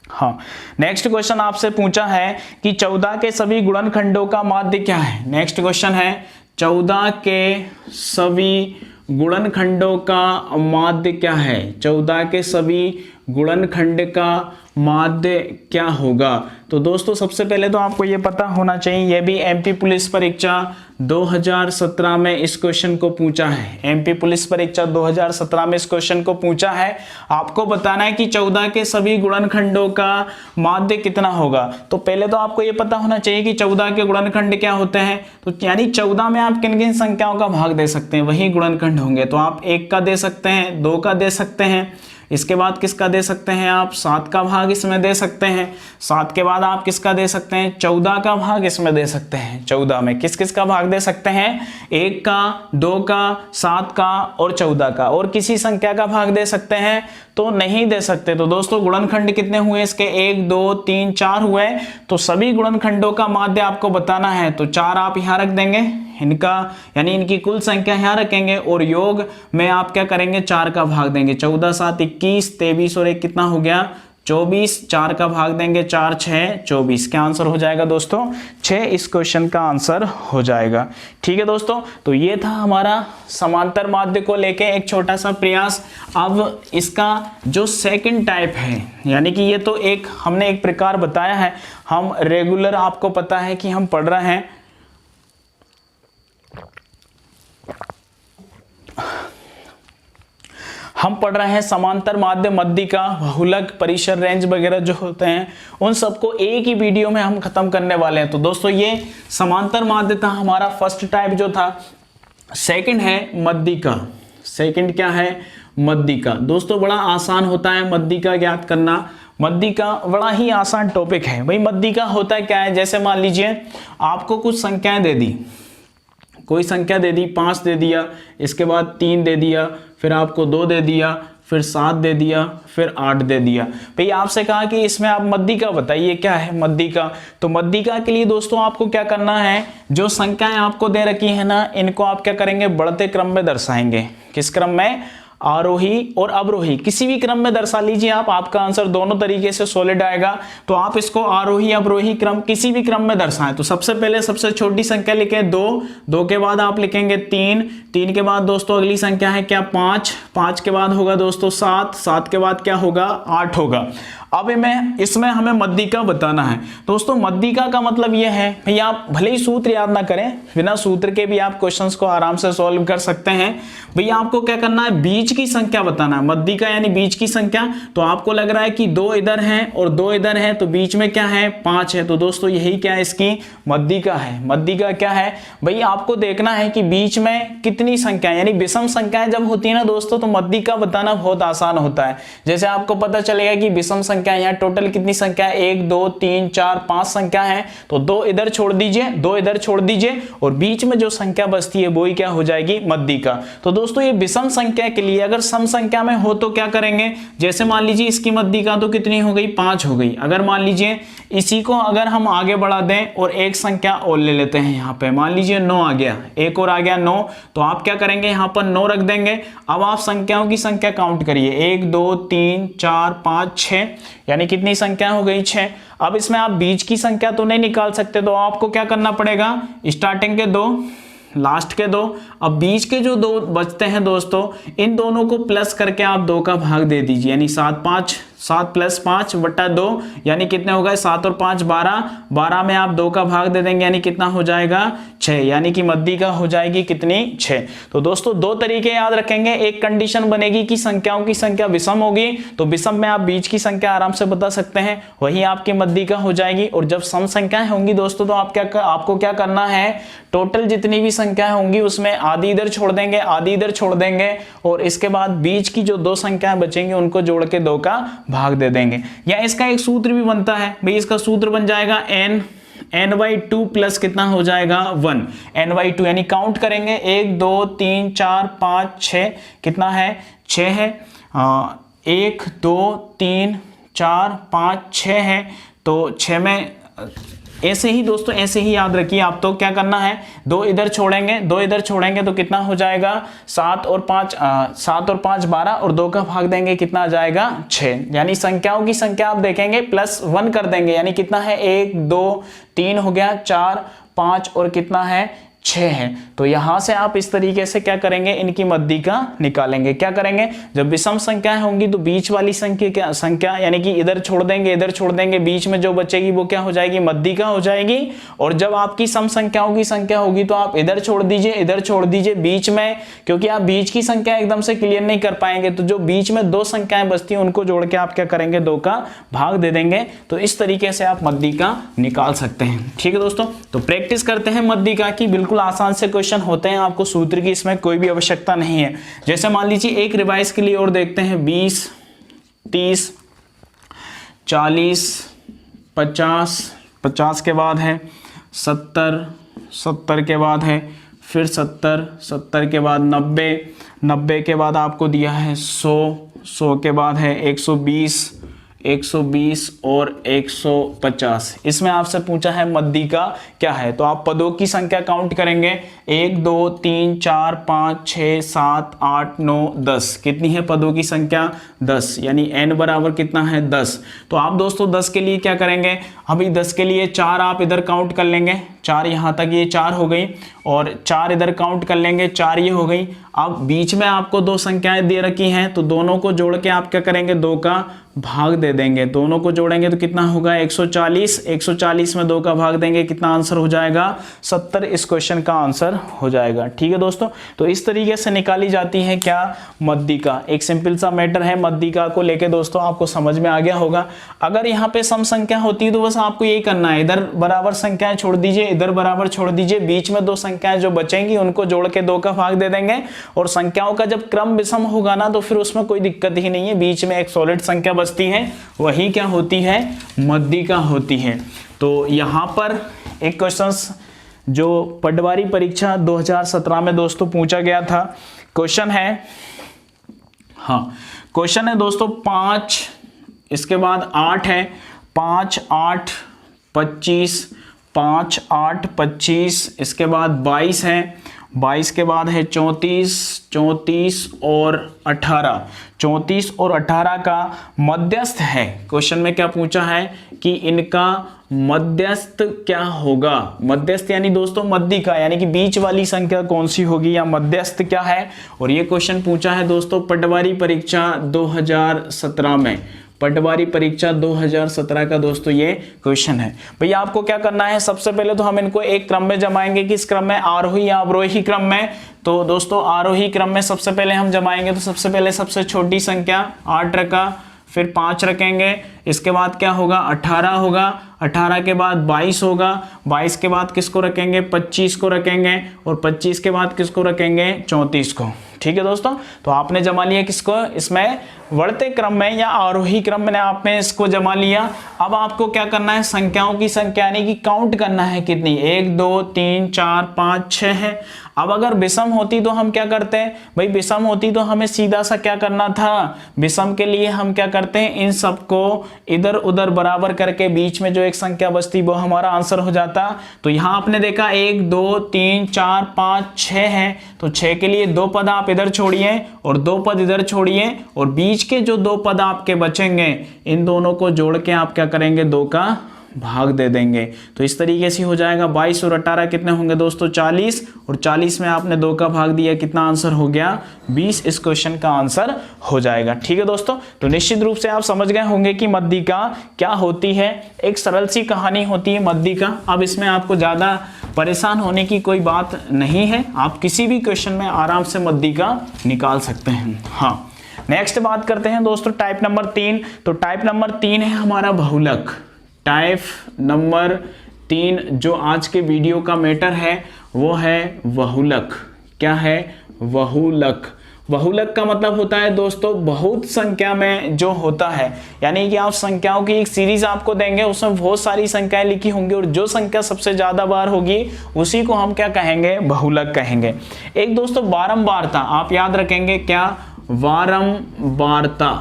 हाँ, नेक्स्ट क्वेश्चन आपसे पूछा है कि 14 के सभी गुणनखंडों का माध्य क्या है। नेक्स्ट क्वेश्चन है 14 के सभी गुणनखंडों का माध्य क्या है, 14 के सभी गुणनखंड का माध्य क्या होगा। तो दोस्तों सबसे पहले तो आपको ये पता होना चाहिए, ये भी एमपी पुलिस परीक्षा 2017 में इस क्वेश्चन को पूछा है। एमपी पुलिस परीक्षा 2017 में इस क्वेश्चन को पूछा है। आपको बताना है कि 14 के सभी गुणनखंडों का माध्य कितना होगा। तो पहले तो आपको ये पता होना चाहिए कि 14 के गुणनखंड क्या होते हैं। तो यानी 14 में आप किन किन संख्याओं का भाग दे सकते हैं, वही गुणनखंड होंगे। तो आप 1 का दे सकते हैं, 2 का दे सकते हैं, इसके बाद किसका दे सकते हैं आप, 7 का भाग इसमें दे सकते हैं। 7 के बाद आप किसका दे सकते हैं, 14 का भाग इसमें दे सकते हैं। 14 में किस किस का भाग दे सकते हैं, 1 का, 2 का, 7 का और 14 का। और किसी संख्या का भाग दे सकते हैं तो नहीं दे सकते। तो दोस्तों गुणनखंड कितने हुए इसके, 1 2 3 4 हुए। तो सभी गुणनखंडों का माध्य आपको बताना है तो 4 आप यहां रख देंगे, इनका यानी इनकी कुल संख्या यहां रखेंगे और योग में आप क्या करेंगे, 4 का भाग देंगे। 14 7 21, 23 और 1 कितना हो गया, 24। 4 का भाग देंगे, 4 6 24। क्या आंसर हो जाएगा दोस्तों, 6 इस क्वेश्चन का आंसर हो जाएगा। ठीक है दोस्तों, तो ये था हमारा समांतर माध्य को लेके एक छोटा सा प्रयास। अब इसका जो सेकंड टाइप है, यानी कि ये तो एक हमने एक प्रकार बताया है, हम रेगुलर आपको पता है कि हम पढ़ रहे हैं। हम पढ़ रहे हैं समांतर माध्य, मध्यिका, बहुलक, परिसर, रेंज वगैरह जो होते हैं उन सबको एक ही वीडियो में हम खत्म करने वाले हैं। तो दोस्तों ये समांतर माध्य था हमारा फर्स्ट टाइप जो था। सेकंड है मध्यिका। सेकंड क्या है? मध्यिका। दोस्तों बड़ा आसान होता है मध्यिका ज्ञात करना। मध्यिका बड़ा ही आसान टॉपिक है। भाई मध्यिका होता क्या है? जैसे मान लीजिए आपको कुछ संख्याएं दे दी, कोई संख्या दे दी, 5 दे दिया, इसके बाद 3 दे दिया, फिर आपको 2 दे दिया, फिर 7 दे दिया, फिर 8 दे दिया। भाई आपसे कहा कि इसमें आप मध्यिका बताइए क्या है मध्यिका। तो मध्यिका के लिए दोस्तों आपको क्या करना है, जो संख्याएं आपको दे रखी है ना, इनको आप क्या करेंगे, बढ़ते क्रम में दर्शाएंगे। किस क्रम में? आरोही और अवरोही, किसी भी क्रम में दर्शा लीजिए आप, आपका आंसर दोनों तरीके से सॉलिड आएगा। तो आप इसको आरोही अवरोही क्रम किसी भी क्रम में दर्शाएं। तो सबसे पहले सबसे छोटी संख्या लिखें 2, 2 के बाद आप लिखेंगे 3, 3 के बाद दोस्तों अगली संख्या है क्या 5, 5 के बाद होगा दोस्तों 7, 7 के बाद क्या होगा 8 होगा। अब इसमें हमें मध्यिका बताना है। दोस्तों मध्यिका का मतलब यह है, भैया आप भले ही सूत्र याद ना करें, बिना सूत्र के भी आप क्वेश्चंस को आराम से सॉल्व कर सकते हैं। भैया आपको क्या करना है, बीच की संख्या बताना है। मध्यिका यानी बीच की संख्या। तो आपको लग रहा है कि 2 इधर हैं और 2 इधर हैं, तो बीच में क्या है 5 है। तो दोस्तों यही क्या है, इसकी मध्यिका है। मध्यिका क्या है भाई, आपको देखना है कि बीच में कितनी संख्या यानी विषम संख्याएं जब होती है ना दोस्तों, तो मध्यिका बताना बहुत आसान होता है। जैसे आपको पता चलेगा कि विषम संख्या यहाँ टोटल कितनी संख्या है, 1 2 3 4 5 संख्या है। तो 2 इधर छोड़ दीजिए, 2 इधर छोड़ दीजिए, और बीच में जो संख्या बचती है वो ही क्या हो जाएगी, मध्यिका। तो दोस्तों ये विषम संख्या के लिए अगर सम संख्या में हो तो क्या करेंगे, जैसे मान लीजिए इसकी मध्यिका तो कितनी हो गई, 5 हो गई। अगर मान लीजिए इसी को अगर हम आगे बढ़ा दें और एक संख्या और ले लेते हैं, यहाँ पे मान लीजिए 9 आ गया, एक और आ गया 9, तो आप क्या करेंगे, यहाँ पर 9 रख देंगे। अब आप संख्याओं की संख्या काउंट करिए, 1 2 3 4 5 6, यानी कितनी संख्या हो गई 6। अब इसमें आप बीच की संख्या तो नहीं निकाल सकते, तो आपको क्या करना पड़ेगा, स्टार्टिंग के 2 लास्ट के 2, अब बीच के जो 2 बचते हैं दोस्तों, इन दोनों को प्लस करके आप 2 का भाग दे दीजिए, यानी 7 प्लस 5 बटा 2, यानी कितने हो गए 7 और 5 12, 12 में आप 2 का भाग दे देंगे, यानी कितना हो जाएगा 6, यानी कि मध्यिका हो जाएगी कितनी 6। तो दोस्तों 2 तरीके याद रखेंगे। एक कंडीशन बनेगी कि संख्याओं की संख्या विषम होगी, तो विषम में आप बीच की संख्या आराम से बता सकते हैं, वही आपकी मध्यिका हो जाएगी। और जब सम संख्याएं होंगी दोस्तों, तो आपको क्या करना है, टोटल जितनी भी संख्याएं होंगी उसमें आधी इधर छोड़ देंगे, आधी इधर छोड़ देंगे, और इसके बाद बीच की जो 2 संख्याएं बचेंगी उनको जोड़ के 2 का भाग दे देंगे। या इसका एक सूत्र भी बनता है भाई, इसका सूत्र बन जाएगा n/2 प्लस कितना हो जाएगा 1, n/2, यानी काउंट करेंगे 1 2 3 4 5 6, कितना है 6 है, 1 2 3 4 5 6 है। तो 6 में ऐसे ही दोस्तों, ऐसे ही याद रखिए आप। तो क्या करना है, 2 इधर छोड़ेंगे, 2 इधर छोड़ेंगे तो कितना हो जाएगा 7 और 5 12, और 2 का भाग देंगे कितना आ जाएगा 6, यानी संख्याओं की संख्या आप देखेंगे +1 कर देंगे, यानी कितना है 1 2 3 हो गया, 4 5 और कितना है 6 है। तो यहां से आप इस तरीके से क्या करेंगे, इनकी मध्यिका निकालेंगे। क्या करेंगे, जब विषम संख्याएं होंगी तो बीच वाली संख्या यानी कि इधर छोड़ देंगे, इधर छोड़ देंगे, बीच में जो बचेगी वो क्या हो जाएगी, मध्यिका हो जाएगी। और जब आपकी सम संख्याओं की संख्या होगी तो आप इधर छोड़ दीजिए, इधर छोड़ दीजिए, बीच में, क्योंकि आप बीच की संख्या एकदम से क्लियर नहीं कर पाएंगे, तो जो बीच में 2 संख्याएं बचती हैं उनको जोड़ के आप क्या करेंगे, 2 का भाग दे देंगे। तो इस तरीके से आप मध्यिका निकाल सकते हैं। ठीक है दोस्तों, तो प्रैक्टिस करते हैं मध्यिका की। बिल्कुल आसान से क्वेश्चन होते हैं, आपको सूत्र की इसमें कोई भी आवश्यकता नहीं है। जैसे मान लीजिए एक रिवाइज के लिए और देखते हैं, 20 30 40 50, 50 के बाद है 70, 70 के बाद है फिर 70, 70 के बाद 90, 90 के बाद आपको दिया है 100, 100 के बाद है 120, 120 और 150। इसमें आपसे पूछा है मध्यिका क्या है, तो आप पदों की संख्या काउंट करेंगे, 1 2 3 4 5 6 7 8 9 10। कितनी है पदों की संख्या 10, यानी n बराबर कितना है 10। तो आप दोस्तों 10 के लिए क्या करेंगे, अभी 10 के लिए 4 आप इधर काउंट कर लेंगे, 4 यहाँ तक, ये 4 हो गई और 4 इधर काउंट कर लेंगे, 4 ये हो गई। अब बीच में आपको 2 संख्याएं दे रखी हैं तो दोनों को जोड़ के आप क्या करेंगे, 2 का भाग दे देंगे। दोनों को जोड़ेंगे तो कितना होगा 140, 140 में 2 का भाग देंगे, कितना आंसर हो जाएगा 70 इस क्वेश्चन का आंसर हो जाएगा। ठीक है दोस्तों, तो इस तरीके से निकाली जाती है क्या, मध्यिका। एक सिंपल सा मैटर है, मध्यिका को लेके दोस्तों आपको समझ में आ गया होगा। अगर यहाँ पे सम संख्या होती है तो बस आपको यही करना है, इधर बराबर संख्याएं छोड़ दीजिए, इधर बराबर छोड़ दीजिए, बीच में 2 संख्याएं जो बचेंगी उनको जोड़ के 2 का भाग दे देंगे। और संख्याओं का जब क्रम विषम होगा ना तो फिर उसमें कोई दिक्कत ही नहीं है, बीच में एक सॉलिड संख्या बचती है, वही क्या होती है, मध्यिका होती है। तो यहां पर एक क्वेश्चन जो पटवारी परीक्षा 2017 में दोस्तों पूछा गया था, क्वेश्चन है, हाँ क्वेश्चन है दोस्तों 5, इसके बाद 8 है, 5, 8, 25, 5, 8, 25, इसके बाद 22 है, 22 के बाद है 34, 34 और 18, 34 और 18 का मध्यस्थ है। क्वेश्चन में क्या पूछा है कि इनका मध्यस्थ क्या होगा, मध्यस्थ यानी दोस्तों मध्यिका यानी कि बीच वाली संख्या कौन सी होगी या मध्यस्थ क्या है। और ये क्वेश्चन पूछा है दोस्तों पटवारी परीक्षा 2017 में, पटवारी परीक्षा 2017 का दोस्तों ये क्वेश्चन है। भैया आपको क्या करना है, सबसे पहले तो हम इनको एक क्रम में जमाएंगे, किस क्रम में, आरोही या अवरोही क्रम में। तो दोस्तों आरोही क्रम में सबसे पहले हम जमाएंगे, तो सबसे पहले सबसे छोटी संख्या 8 रखा, फिर 5 रखेंगे, इसके बाद क्या होगा 18 होगा, 18 के बाद 22 होगा, 22 के बाद किसको रखेंगे 25 को रखेंगे, और 25 के बाद किसको रखेंगे 34 को। ठीक है दोस्तों, तो आपने जमा लिया किसको, इसमें बढ़ते क्रम में या आरोही क्रम में आपने इसको जमा लिया। अब आपको क्या करना है, संख्याओं की संख्या यानी कि काउंट करना है कितनी, 1 2 3 4 5 6 है। अब अगर विषम होती तो हम क्या करते हैं भाई, विषम होती तो हमें सीधा सा क्या करना था, विषम के लिए हम क्या करते हैं, इन सबको इधर उधर बराबर करके बीच में जो एक संख्या बचती वो हमारा आंसर हो जाता। तो यहाँ आपने देखा 1 2 3 4 5 6 है, तो 6 के लिए 2 पद आप इधर छोड़िए और 2 पद इधर छोड़िए, और बीच के जो 2 पद आपके बचेंगे इन दोनों को जोड़ के आप क्या करेंगे, 2 का भाग दे देंगे। तो इस तरीके से हो जाएगा 22 और 18 कितने होंगे दोस्तों 40, और 40 में आपने 2 का भाग दिया, कितना आंसर हो गया 20 इस क्वेश्चन का आंसर हो जाएगा। ठीक है दोस्तों, तो निश्चित रूप से आप समझ गए होंगे कि मध्यिका क्या होती है, एक सरल सी कहानी होती है मध्यिका। अब इसमें आपको ज्यादा परेशान होने की कोई बात नहीं है, आप किसी भी क्वेश्चन में आराम से मध्यिका निकाल सकते हैं। हाँ, नेक्स्ट बात करते हैं दोस्तों टाइप नंबर 3। तो टाइप नंबर 3 है हमारा बहुलक। टाइप नंबर 3 जो आज के वीडियो का मैटर है वो है बहुलक। क्या है, बहुलक। बहुलक का मतलब होता है दोस्तों बहुत संख्या में जो होता है, यानी कि आप संख्याओं की एक सीरीज आपको देंगे, उसमें बहुत सारी संख्याएं लिखी होंगी और जो संख्या सबसे ज्यादा बार होगी उसी को हम क्या कहेंगे, बहुलक कहेंगे। एक दोस्तों बारंबारता आप याद रखेंगे, क्या, बारंबारता,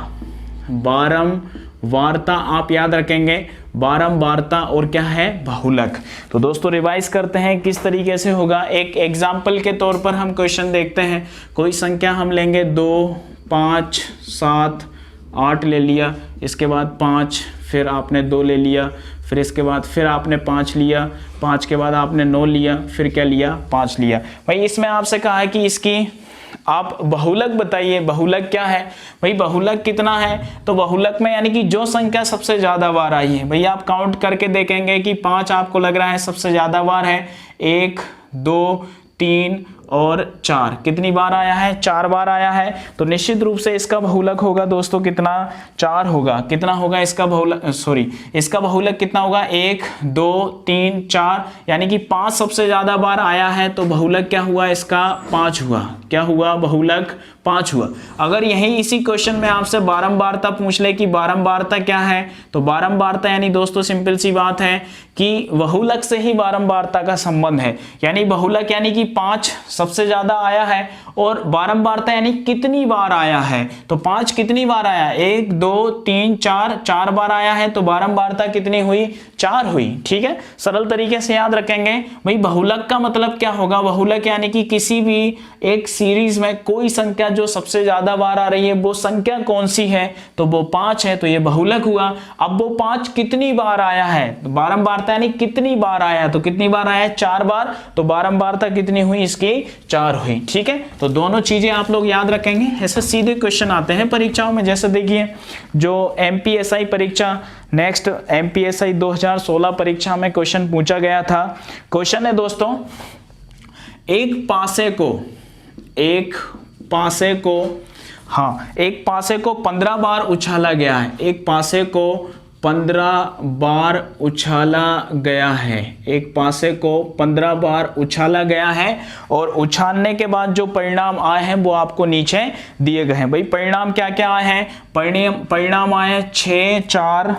बारंबारता आप याद रखेंगे, बारंबारता और क्या है, बहुलक। तो दोस्तों रिवाइज करते हैं किस तरीके से होगा। एक एग्जाम्पल के तौर पर हम क्वेश्चन देखते हैं, कोई संख्या हम लेंगे 2 5 7 8 ले लिया, इसके बाद 5, फिर आपने 2 ले लिया, फिर इसके बाद फिर आपने 5 लिया, 5 के बाद आपने 9 लिया, फिर क्या लिया 5 लिया। भाई इसमें आपसे कहा है कि इसकी आप बहुलक बताइए, बहुलक क्या है भाई, बहुलक कितना है। तो बहुलक में यानी कि जो संख्या सबसे ज्यादा बार आई है, भैया आप काउंट करके देखेंगे कि 5 आपको लग रहा है सबसे ज्यादा बार है, 1 2 3 और 4 कितनी बार आया है, 4 बार आया है। तो निश्चित रूप से इसका बहुलक होगा दोस्तों कितना, 4 होगा। कितना होगा इसका बहुलक, सॉरी इसका बहुलक कितना होगा, 1 2 3 4, यानी कि 5 सबसे ज्यादा बार आया है, तो बहुलक क्या हुआ इसका 5 हुआ। क्या हुआ, बहुलक 5 हुआ। अगर यही इसी क्वेश्चन में आपसे बारंबारता पूछ ले कि बारंबारता क्या है, तो बारंबारता यानी दोस्तों सिंपल सी बात है कि बहुलक से ही बारंबारता का संबंध है, यानी बहुलक यानी कि 5 सबसे ज्यादा आया है, और बारंबारता यानी कितनी बार आया है, तो 5 कितनी बार आया, 1 2 3 4, 4 बार आया है, तो बारंबारता कितनी हुई, 4 हुई। ठीक है, सरल तरीके से याद रखेंगे भाई। बहुलक का मतलब क्या होगा, बहुलक यानी कि किसी भी एक सीरीज में कोई संख्या जो सबसे ज्यादा बार आ रही है वो संख्या कौन सी है, तो वो 5 है, तो ये बहुलक हुआ। अब वो 5 कितनी बार आया है, तो बारंबारता यानी कितनी बार आया, तो कितनी बार आया, 4 बार, तो बारंबारता कितनी हुई इसकी, 4 हुई। ठीक है, तो दोनों चीजें आप लोग याद रखेंगे। ऐसे सीधे क्वेश्चन आते हैं परीक्षाओं में, जैसे देखिए जो एमपीएसआई परीक्षा, नेक्स्ट एमपीएसआई 2016 परीक्षा में क्वेश्चन पूछा गया था। क्वेश्चन है दोस्तों, एक पासे को 15 बार उछाला गया है, एक पासे को 15 बार उछाला गया है, एक पासे को 15 बार उछाला गया है, और उछालने के बाद जो परिणाम आए हैं वो आपको नीचे दिए गए हैं। भाई परिणाम क्या क्या आए हैं, परिणाम आए 6 4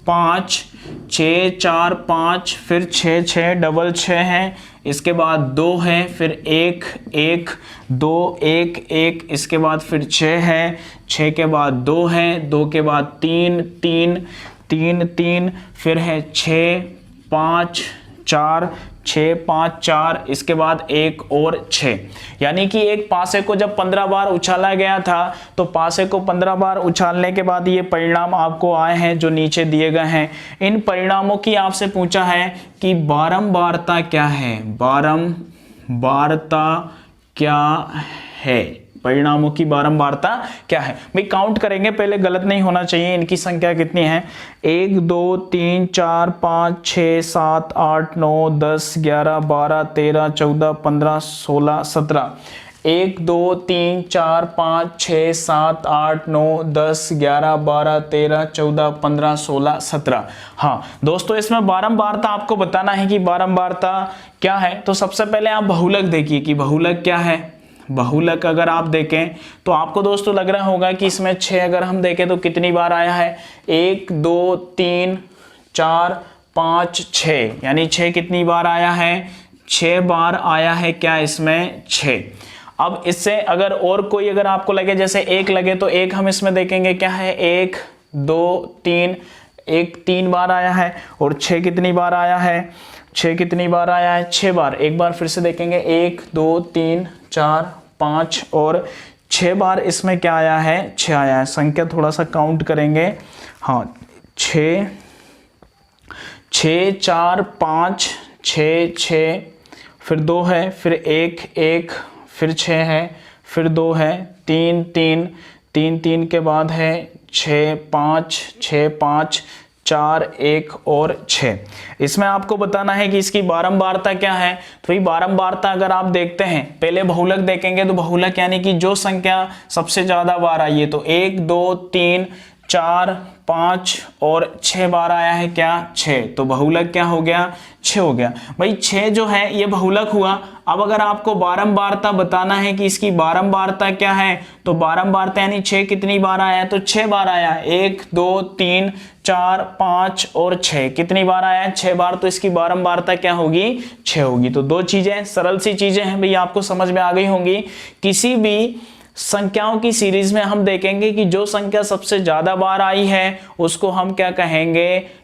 5, 6 4 5, फिर 6 6 डबल 6 है, इसके बाद 2 है, फिर 1 1 2 1 1, इसके बाद फिर 6 है, 6 के बाद 2 है, 2 के बाद 3 3 3 3, फिर है 6 5 4, 6 5 4, इसके बाद 1 और 6। यानी कि एक पासे को जब 15 बार उछाला गया था, तो पासे को 15 बार उछालने के बाद ये परिणाम आपको आए हैं जो नीचे दिए गए हैं। इन परिणामों की आपसे पूछा है कि बारंबारता क्या है, बारंबारता क्या है, परिणामों की बारंबारता क्या है। भाई काउंट करेंगे, पहले गलत नहीं होना चाहिए, इनकी संख्या कितनी है, 1 2 3 4 5 6 7 8 9 10 11 12 13 14 15 16 17, 1 2 3 4 5 6 7 8 9 10 11 12 13 14 15 16 17। हाँ दोस्तों, इसमें बारंबारता आपको बताना है कि बारंबारता क्या है। तो सबसे पहले आप बहुलक देखिए कि बहुलक क्या है। बहुलक अगर आप देखें तो आपको दोस्तों लग रहा होगा कि इसमें 6 अगर हम देखें तो कितनी बार आया है, 1 2 3 4 5 6, यानी 6 कितनी बार आया है, 6 बार आया है क्या इसमें, 6। अब इससे अगर और कोई अगर आपको लगे जैसे 1 लगे तो 1 हम इसमें देखेंगे क्या है, 1 2 3, 1 3 बार आया है, और 6 कितनी बार आया है, 6 कितनी बार आया है, 6 बार। एक बार फिर से देखेंगे 1 2 3 4 5 और 6 बार इसमें क्या आया है, 6 आया है। संख्या थोड़ा सा काउंट करेंगे, हाँ 6 6 4 5 6 6, फिर 2 है, फिर 1 1, फिर 6 है, फिर 2 है, 3 3 3 3 के बाद है 6 5 6 5 4 1 और 6। इसमें आपको बताना है कि इसकी बारंबारता क्या है। तो भाई बारंबारता अगर आप देखते हैं, पहले बहुलक देखेंगे तो बहुलक यानी कि जो संख्या सबसे ज्यादा बार आई है, तो 1 2 3 4 5 और 6 बार आया है क्या, 6, तो बहुलक क्या हो गया, 6 हो गया। भाई 6 जो है ये बहुलक हुआ। अब अगर आपको बारंबारता बताना है कि इसकी बारंबारता क्या है, तो बारंबारता यानी 6 कितनी बार आया, तो 6 बार आया, 1 2 3 4 5 और 6 कितनी बार आया है, 6 बार, तो इसकी बारंबारता क्या होगी, 6 होगी। तो दो चीजें, सरल सी चीजें हैं भाई, आपको समझ में आ गई होंगी। किसी भी संख्याओं की सीरीज में हम देखेंगे कि जो संख्या सबसे ज्यादा बार आई है उसको हम क्या कहेंगे,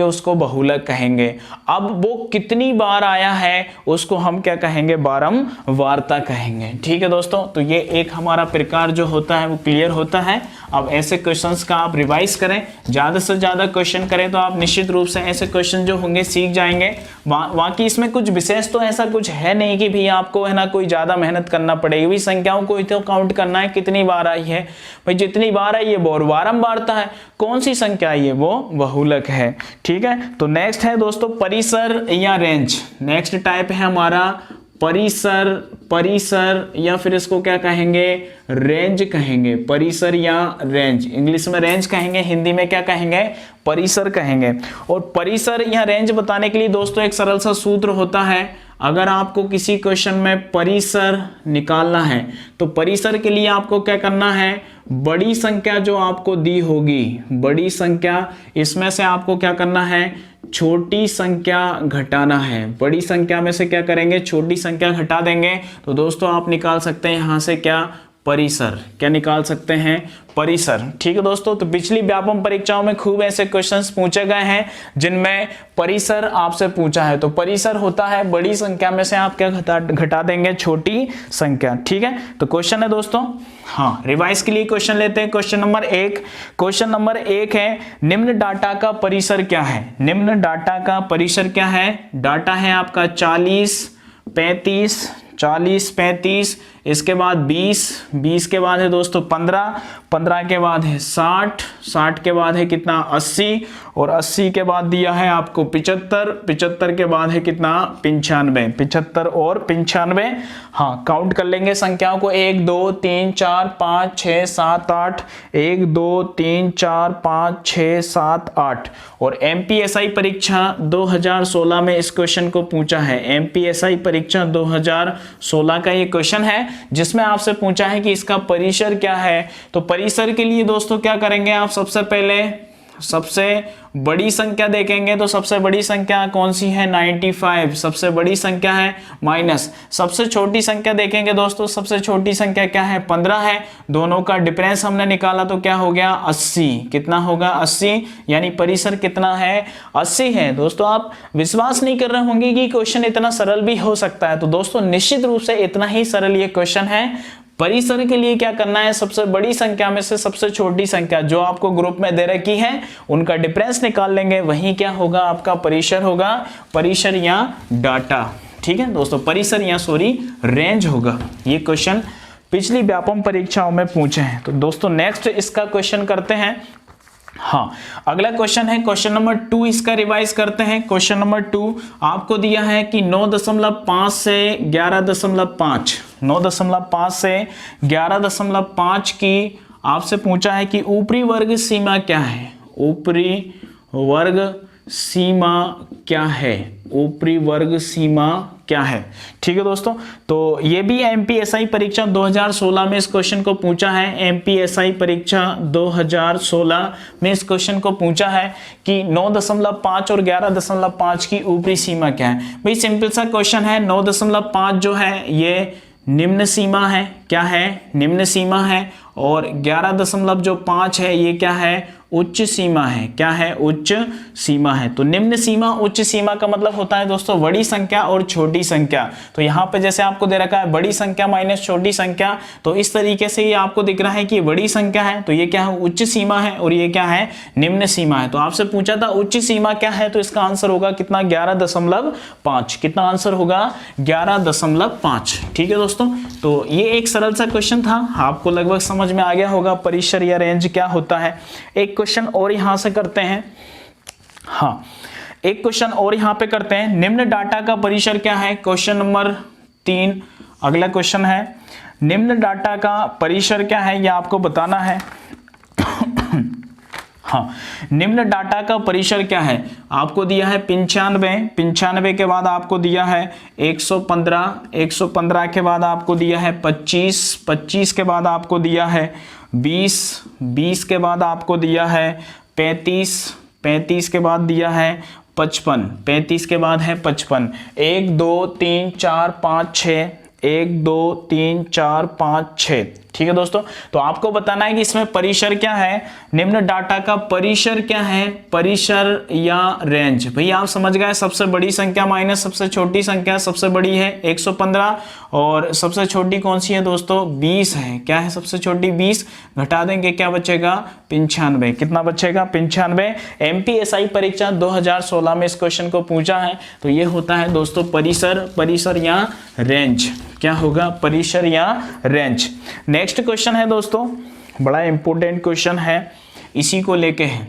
उसको बहुलक कहेंगे। अब वो कितनी बार आया है उसको हम क्या कहेंगे, बारंबारता कहेंगे। ठीक है दोस्तों, तो ये एक हमारा प्रकार जो होता है वो क्लियर होता है। अब ऐसे क्वेश्चंस का आप रिवाइज करें, ज्यादा से ज्यादा क्वेश्चन करें तो आप निश्चित रूप से ऐसे क्वेश्चन जो होंगे सीख जाएंगे। बाकी इसमें कुछ विशेष तो ऐसा कुछ है नहीं कि भी आपको है ना कोई ज्यादा मेहनत करना पड़ेगी। भी संख्याओं को तो काउंट करना है कितनी बार आई है, भाई जितनी बार आई है वो बारंबारता है, कौन सी संख्या आई है वो बहुलक है। ठीक है, तो नेक्स्ट है दोस्तों परिसर या रेंज। नेक्स्ट टाइप है हमारा परिसर या फिर इसको क्या कहेंगे, रेंज कहेंगे। परिसर या रेंज, इंग्लिश में रेंज कहेंगे, हिंदी में क्या कहेंगे, परिसर कहेंगे। और परिसर या रेंज बताने के लिए दोस्तों एक सरल सा सूत्र होता है, अगर आपको किसी क्वेश्चन में परिसर निकालना है तो परिसर के लिए आपको क्या करना है, बड़ी संख्या जो आपको दी होगी, बड़ी संख्या, इसमें से आपको क्या करना है, छोटी संख्या घटाना है। बड़ी संख्या में से क्या करेंगे, छोटी संख्या घटा देंगे। तो दोस्तों आप निकाल सकते हैं यहां से क्या, परिसर। क्या निकाल सकते हैं, परिसर। ठीक है दोस्तों, तो पिछली व्यापम परीक्षाओं में खूब ऐसे क्वेश्चंस पूछे गए हैं जिनमें परिसर आपसे पूछा है। तो परिसर होता है बड़ी संख्या में से आप क्या घटा देंगे, छोटी संख्या। ठीक है, तो क्वेश्चन है दोस्तों, हाँ रिवाइज के लिए क्वेश्चन लेते हैं। क्वेश्चन नंबर 1, क्वेश्चन नंबर 1 है निम्न डाटा का परिसर क्या है। निम्न डाटा का परिसर क्या है, डाटा है आपका 40, 35, 40, 35, इसके बाद 20, 20 के बाद है दोस्तों 15, 15 के बाद है 60, 60 के बाद है कितना 80, और 80 के बाद दिया है आपको 75, 75 के बाद है कितना 95, 75 और 95। हाँ काउंट कर लेंगे संख्याओं को, 1 2 3 4 5 6 7 8, 1 2 3 4 5 6 7 8। और एमपीएसआई परीक्षा 2016 में इस क्वेश्चन को पूछा है। एमपीएसआई परीक्षा 2016 का ये क्वेश्चन है जिसमें आपसे पूछा है कि इसका परिसर क्या है। तो परिसर के लिए दोस्तों क्या करेंगे आप, सबसे पहले सबसे बड़ी संख्या देखेंगे। तो सबसे बड़ी संख्या कौन सी है, 95, सबसे बड़ी संख्या है, माइनस सबसे छोटी संख्या देखेंगे दोस्तों। सबसे छोटी संख्या क्या है, 15 है। दोनों का डिफरेंस हमने निकाला तो क्या हो गया, 80। कितना होगा, 80, यानी परिसर कितना है, 80 है। दोस्तों आप विश्वास नहीं कर रहे होंगे कि क्वेश्चन इतना सरल भी हो सकता है। तो दोस्तों निश्चित रूप से इतना ही सरल ये क्वेश्चन है। परिसर के लिए क्या करना है, सबसे बड़ी संख्या में से सबसे छोटी संख्या जो आपको ग्रुप में दे रखी है उनका डिफरेंस निकाल लेंगे, वही क्या होगा, आपका परिसर होगा। परिसर या डाटा, ठीक है दोस्तों, परिसर या सॉरी रेंज होगा। ये क्वेश्चन पिछली व्यापम परीक्षाओं में पूछे हैं। तो दोस्तों नेक्स्ट इसका क्वेश्चन करते हैं। हाँ अगला क्वेश्चन है क्वेश्चन नंबर 2, इसका रिवाइज करते हैं। क्वेश्चन नंबर 2 आपको दिया है कि 9.5 से 11.5, 9.5 से 11.5 की आपसे पूछा है कि ऊपरी वर्ग सीमा क्या है। ऊपरी वर्ग सीमा क्या है, ऊपरी वर्ग सीमा क्या है। ठीक है दोस्तों, तो ये भी एमपीएसआई परीक्षा 2016 में इस क्वेश्चन को पूछा है। एमपीएसआई परीक्षा 2016 में इस क्वेश्चन को पूछा है कि 9.5 और 11.5 की ऊपरी सीमा क्या है। भाई सिंपल सा क्वेश्चन है। 9.5 जो है ये निम्न सीमा है, क्या है, निम्न सीमा है। और 11.5 है ये क्या है, उच्च सीमा है। क्या है, उच्च सीमा है। तो निम्न सीमा उच्च सीमा का मतलब होता है दोस्तों बड़ी संख्या और छोटी संख्या। तो यहाँ पे जैसे आपको दे रखा है बड़ी संख्या माइनस छोटी संख्या, तो इस तरीके से ये आपको दिख रहा है कि बड़ी संख्या है तो ये क्या है, उच्च सीमा है, और ये क्या है, निम्न सीमा है। तो आपसे पूछा था उच्च सीमा क्या है, तो इसका आंसर होगा कितना, 11.5। कितना आंसर होगा, 11.5। ठीक है दोस्तों, तो ये एक सरल सा क्वेश्चन था, आपको लगभग समझ में आ गया होगा परिसर या रेंज क्या होता है। एक क्वेश्चन और यहां से करते हैं। हाँ एक क्वेश्चन और यहां पे करते हैं, निम्न डाटा का परिसर क्या है। क्वेश्चन नंबर 3 अगला क्वेश्चन है, निम्न डाटा का परिसर क्या है ये आपको बताना है। हाँ निम्न डाटा का परिसर क्या है, आपको दिया है 95, 95 के बाद आपको दिया है 115, 115 के बाद आपको दिया है 25, 25 के बाद आपको दिया है 20, 20 के बाद आपको दिया है 35, 35 के बाद दिया है 55, 35 के बाद है 55। 1 2 3 4 5 6, 1 2 3 4 5 6। ठीक है दोस्तों, तो आपको बताना है कि इसमें परिसर क्या है, निम्न डाटा का परिसर क्या है, परिसर या रेंज। भैया आप समझ गए, सबसे बड़ी संख्या माइनस सबसे छोटी संख्या, सबसे बड़ी है 115 और सबसे छोटी कौन सी है दोस्तों, 20 है। क्या है सबसे छोटी, 20, घटा देंगे क्या बचेगा, 95। कितना बचेगा, 95। एमपीएसआई परीक्षा 2016 में इस क्वेश्चन को पूछा है। तो ये होता है दोस्तों परिसर, परिसर या रेंज। क्या होगा, परिसर या रेंज। नेक्स्ट क्वेश्चन है दोस्तों, बड़ा इंपॉर्टेंट क्वेश्चन है, इसी को लेके है।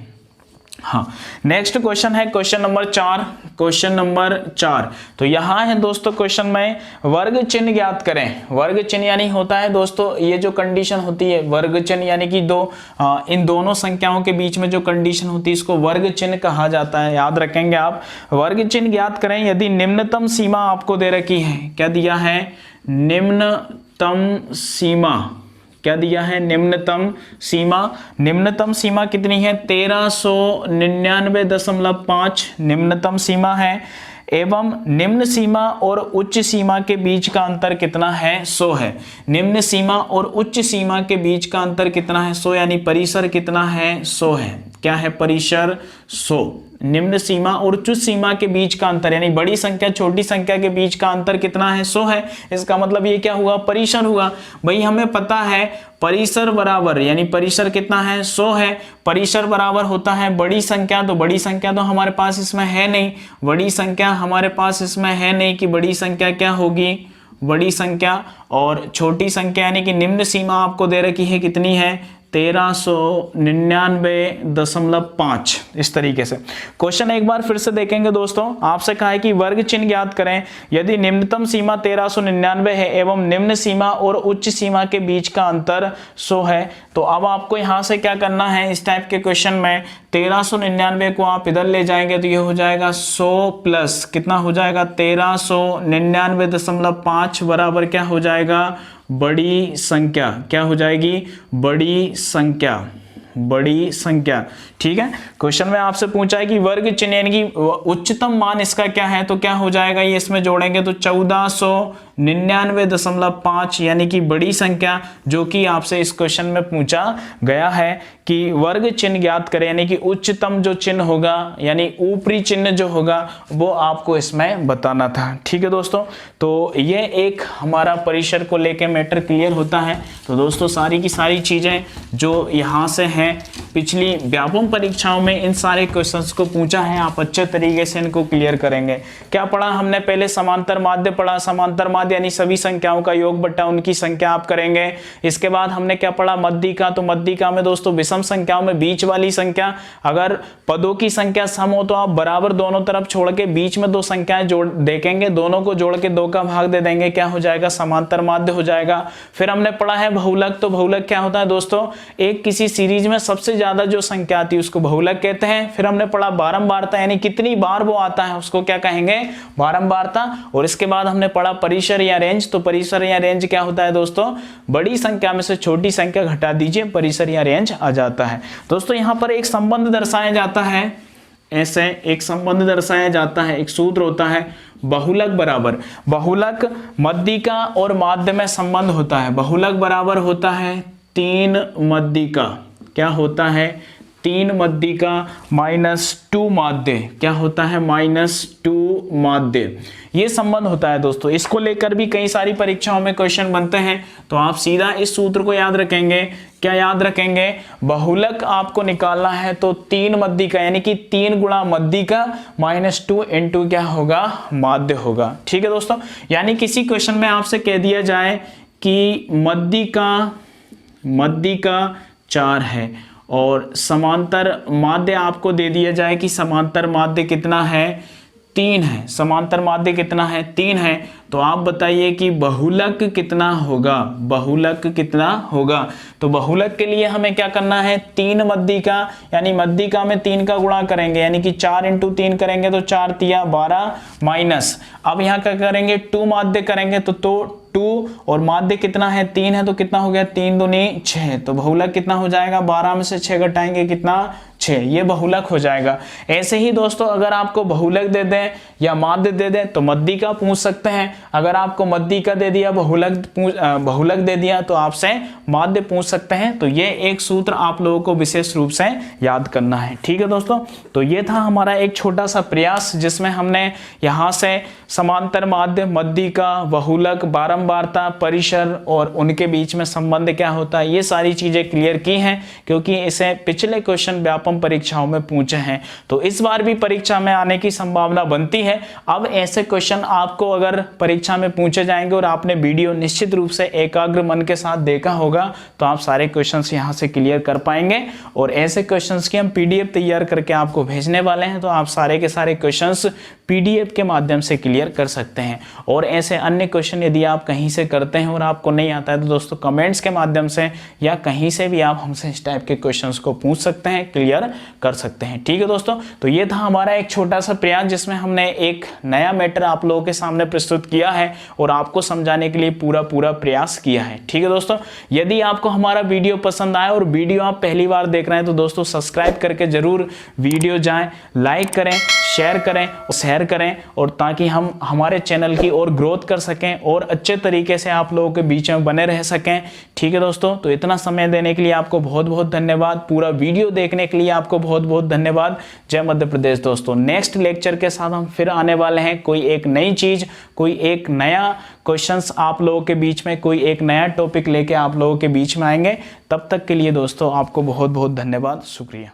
हाँ, नेक्स्ट क्वेश्चन है क्वेश्चन नंबर 4। क्वेश्चन नंबर 4, तो यहाँ है दोस्तों क्वेश्चन में वर्ग चिन्ह ज्ञात करें। वर्ग चिन्ह यानी होता है दोस्तों ये जो कंडीशन होती है वर्ग चिन्ह यानी कि इन दोनों संख्याओं के बीच में जो कंडीशन होती है इसको वर्ग चिन्ह कहा जाता है, याद रखेंगे आप। वर्ग चिन्ह ज्ञात करें यदि निम्नतम सीमा आपको दे रखी है, क्या दिया है, निम्नतम सीमा, क्या दिया है, निम्नतम सीमा। निम्नतम सीमा कितनी है, 1399.5 निम्नतम सीमा है, एवं निम्न सीमा और उच्च सीमा के बीच का अंतर कितना है, 100 है। निम्न सीमा और उच्च सीमा के बीच का अंतर कितना है, 100, यानी परिसर कितना है, 100 है। क्या है, परिसर 100। निम्न सीमा और उच्च सीमा के बीच का अंतर यानी बड़ी संख्या छोटी संख्या के बीच का अंतर कितना है, 100 है। इसका मतलब ये क्या हुआ, परिसर हुआ। भाई हमें पता है परिसर बराबर, यानी परिसर कितना है, 100 है। परिसर बराबर होता है बड़ी संख्या, तो बड़ी संख्या तो हमारे पास इसमें है नहीं, बड़ी संख्या हमारे पास इसमें है नहीं कि बड़ी संख्या क्या होगी, बड़ी संख्या। और छोटी संख्या यानी कि निम्न सीमा आपको दे रखी है, कितनी है, 1399.5। इस तरीके से क्वेश्चन एक बार फिर से देखेंगे दोस्तों। आपसे कहा है कि वर्ग चिन्ह ज्ञात करें यदि निम्नतम सीमा 1399 है एवं निम्न सीमा और उच्च सीमा के बीच का अंतर 100 है। तो अब आपको यहां से क्या करना है, इस टाइप के क्वेश्चन में 1399 को आप इधर ले जाएंगे तो ये हो जाएगा 100 प्लस कितना हो जाएगा, 1399.5 बराबर क्या हो जाएगा, बड़ी संख्या। क्या हो जाएगी, बड़ी संख्या, बड़ी संख्या। ठीक है, क्वेश्चन में आपसे पूछा है कि वर्ग चिन्ह यानी कि उच्चतम मान इसका क्या है, तो क्या हो जाएगा, ये इसमें जोड़ेंगे तो 1499.5 यानी कि बड़ी संख्या, जो कि आपसे इस क्वेश्चन में पूछा गया है कि वर्ग चिन्ह ज्ञात करें, यानी कि उच्चतम जो चिन्ह होगा यानी ऊपरी चिन्ह जो होगा वो आपको इसमें बताना था। ठीक है दोस्तों, तो ये एक हमारा परिसर को लेके मैटर क्लियर होता है। तो दोस्तों सारी की सारी चीजें जो यहाँ से हैं पिछली व्यापम परीक्षाओं में इन सारे क्वेश्चंस को पूछा है, आप अच्छे तरीके से इनको क्लियर करेंगे। क्या पढ़ा हमने, पहले समांतर माध्य पढ़ा, समांतर माध्य यानी सभी संख्याओं का योग बट्टा उनकी संख्या आप करेंगे। इसके बाद हमने क्या पढ़ा, मध्यिका। तो मध्यिका में दोस्तों विषम संख्याओं में बीच वाली संख्या, अगर पदों की संख्या सम हो तो आप बराबर दोनों तरफ छोड़ के बीच में दो संख्याएं जोड़ देखेंगे, दोनों को जोड़ के 2 का भाग दे देंगे, क्या हो जाएगा, समांतर माध्य हो जाएगा। फिर हमने पढ़ा है बहुलक। तो बहुलक क्या होता है दोस्तों, एक किसी सीरीज में सबसे ज्यादा जो संख्या आती है उसको बहुलक कहते हैं। फिर हमने पढ़ा बारंबारता, यानी कितनी बार वो आता है उसको क्या कहेंगे, बारंबारता। और इसके बाद हमने पढ़ा परिसर या रेंज। तो परिसर या रेंज क्या होता है दोस्तों, बड़ी संख्या में से छोटी संख्या घटा दीजिए, परिसर या रेंज आ जाता है। दोस्तों यहां पर एक संबंध दर्शाया जाता है, ऐसे एक संबंध दर्शाया जाता है, एक सूत्र होता है बहुलक बराबर, बहुलक मध्यिका और माध्य में संबंध होता है। बहुलक बराबर होता है 3 मध्यिका, क्या होता है, 3 मध्यिका -2 माध्य, क्या होता है, -2 माध्य। ये संबंध होता है दोस्तों। इसको लेकर भी कई सारी परीक्षाओं में क्वेश्चन बनते हैं, तो आप सीधा इस सूत्र को याद रखेंगे। क्या याद रखेंगे, बहुलक आपको निकालना है तो 3 मध्यिका यानी कि 3 गुणा मध्यिका -2 इंटू क्या होगा, माध्य होगा। ठीक है दोस्तों, यानी किसी क्वेश्चन में आपसे कह दिया जाए कि मध्यिका 4 है और समांतर माध्य आपको दे दिया जाए कि समांतर माध्य कितना है, 3 है। समांतर माध्य कितना है, 3 है। तो आप बताइए कि बहुलक कितना होगा, बहुलक कितना होगा। तो बहुलक के लिए हमें क्या करना है, 3 मध्यिका यानी मध्यिका में 3 का गुणा करेंगे, यानी कि 4 इंटू 3 करेंगे तो 4 तिया 12 माइनस, अब यहाँ क्या करेंगे 2 माध्य करेंगे तो 2 और माध्य कितना है, 3 है, तो कितना हो गया, 3 दूनी 6। तो बहुलक कितना हो जाएगा, 12 में से 6 घटाएंगे कितना, 6। ये बहुलक हो जाएगा। ऐसे ही दोस्तों अगर आपको बहुलक दे दें या माध्य दे दें तो मध्यिका पूछ सकते हैं। अगर आपको मध्यिका दे दिया, बहुलक दे दिया तो आपसे माध्य पूछ सकते हैं। तो ये एक सूत्र आप लोगों को विशेष रूप से याद करना है। ठीक है दोस्तों, तो ये था हमारा एक छोटा सा प्रयास जिसमें हमने यहाँ से समांतर माध्य, मध्यिका, बहुलक, बारंबारता, परिसर और उनके बीच में संबंध क्या होता है, ये सारी चीजें क्लियर की हैं, क्योंकि इसे पिछले क्वेश्चन व्यापम कम परीक्षाओं में पूछे हैं। तो इस बार भी परीक्षा में आने की संभावना बनती है। अब ऐसे क्वेश्चन आपको अगर परीक्षा में पूछे जाएंगे और आपने वीडियो निश्चित रूप से एकाग्र मन के साथ देखा होगा तो आप सारे क्वेश्चंस यहां से क्लियर कर पाएंगे। और ऐसे क्वेश्चंस की हम पीडीएफ तैयार करके आपको भेजने वाले हैं, तो आप सारे के सारे क्वेश्चंस पीडीएफ के माध्यम से क्लियर कर सकते हैं। और ऐसे अन्य क्वेश्चन यदि आप कहीं से करते हैं और आपको नहीं आता है तो दोस्तों कमेंट्स के माध्यम से या कहीं से भी आप हमसे इस टाइप के क्वेश्चंस को पूछ सकते हैं, क्लियर कर सकते हैं। ठीक है दोस्तों, तो ये था हमारा एक छोटा सा प्रयास जिसमें हमने एक नया मैटर आप लोगों के सामने प्रस्तुत किया है और आपको समझाने के लिए पूरा प्रयास किया है। ठीक है दोस्तों, यदि आपको हमारा वीडियो पसंद आए और वीडियो आप पहली बार देख रहे हैं तो दोस्तों सब्सक्राइब करके जरूर वीडियो जाएं, लाइक करें, शेयर करें और ताकि हम हमारे चैनल की और ग्रोथ कर सकें और अच्छे तरीके से आप लोगों के बीच में बने रह सकें। ठीक है दोस्तों, तो इतना समय देने के लिए आपको बहुत बहुत धन्यवाद। पूरा वीडियो देखने के लिए आपको बहुत बहुत धन्यवाद। जय मध्य प्रदेश दोस्तों। नेक्स्ट लेक्चर के साथ हम फिर आने वाले हैं। कोई एक नई चीज, कोई एक नया क्वेश्चंस आप लोगों के बीच में, कोई एक नया टॉपिक लेके आप लोगों के बीच में आएंगे। तब तक के लिए दोस्तों आपको बहुत बहुत धन्यवाद, शुक्रिया।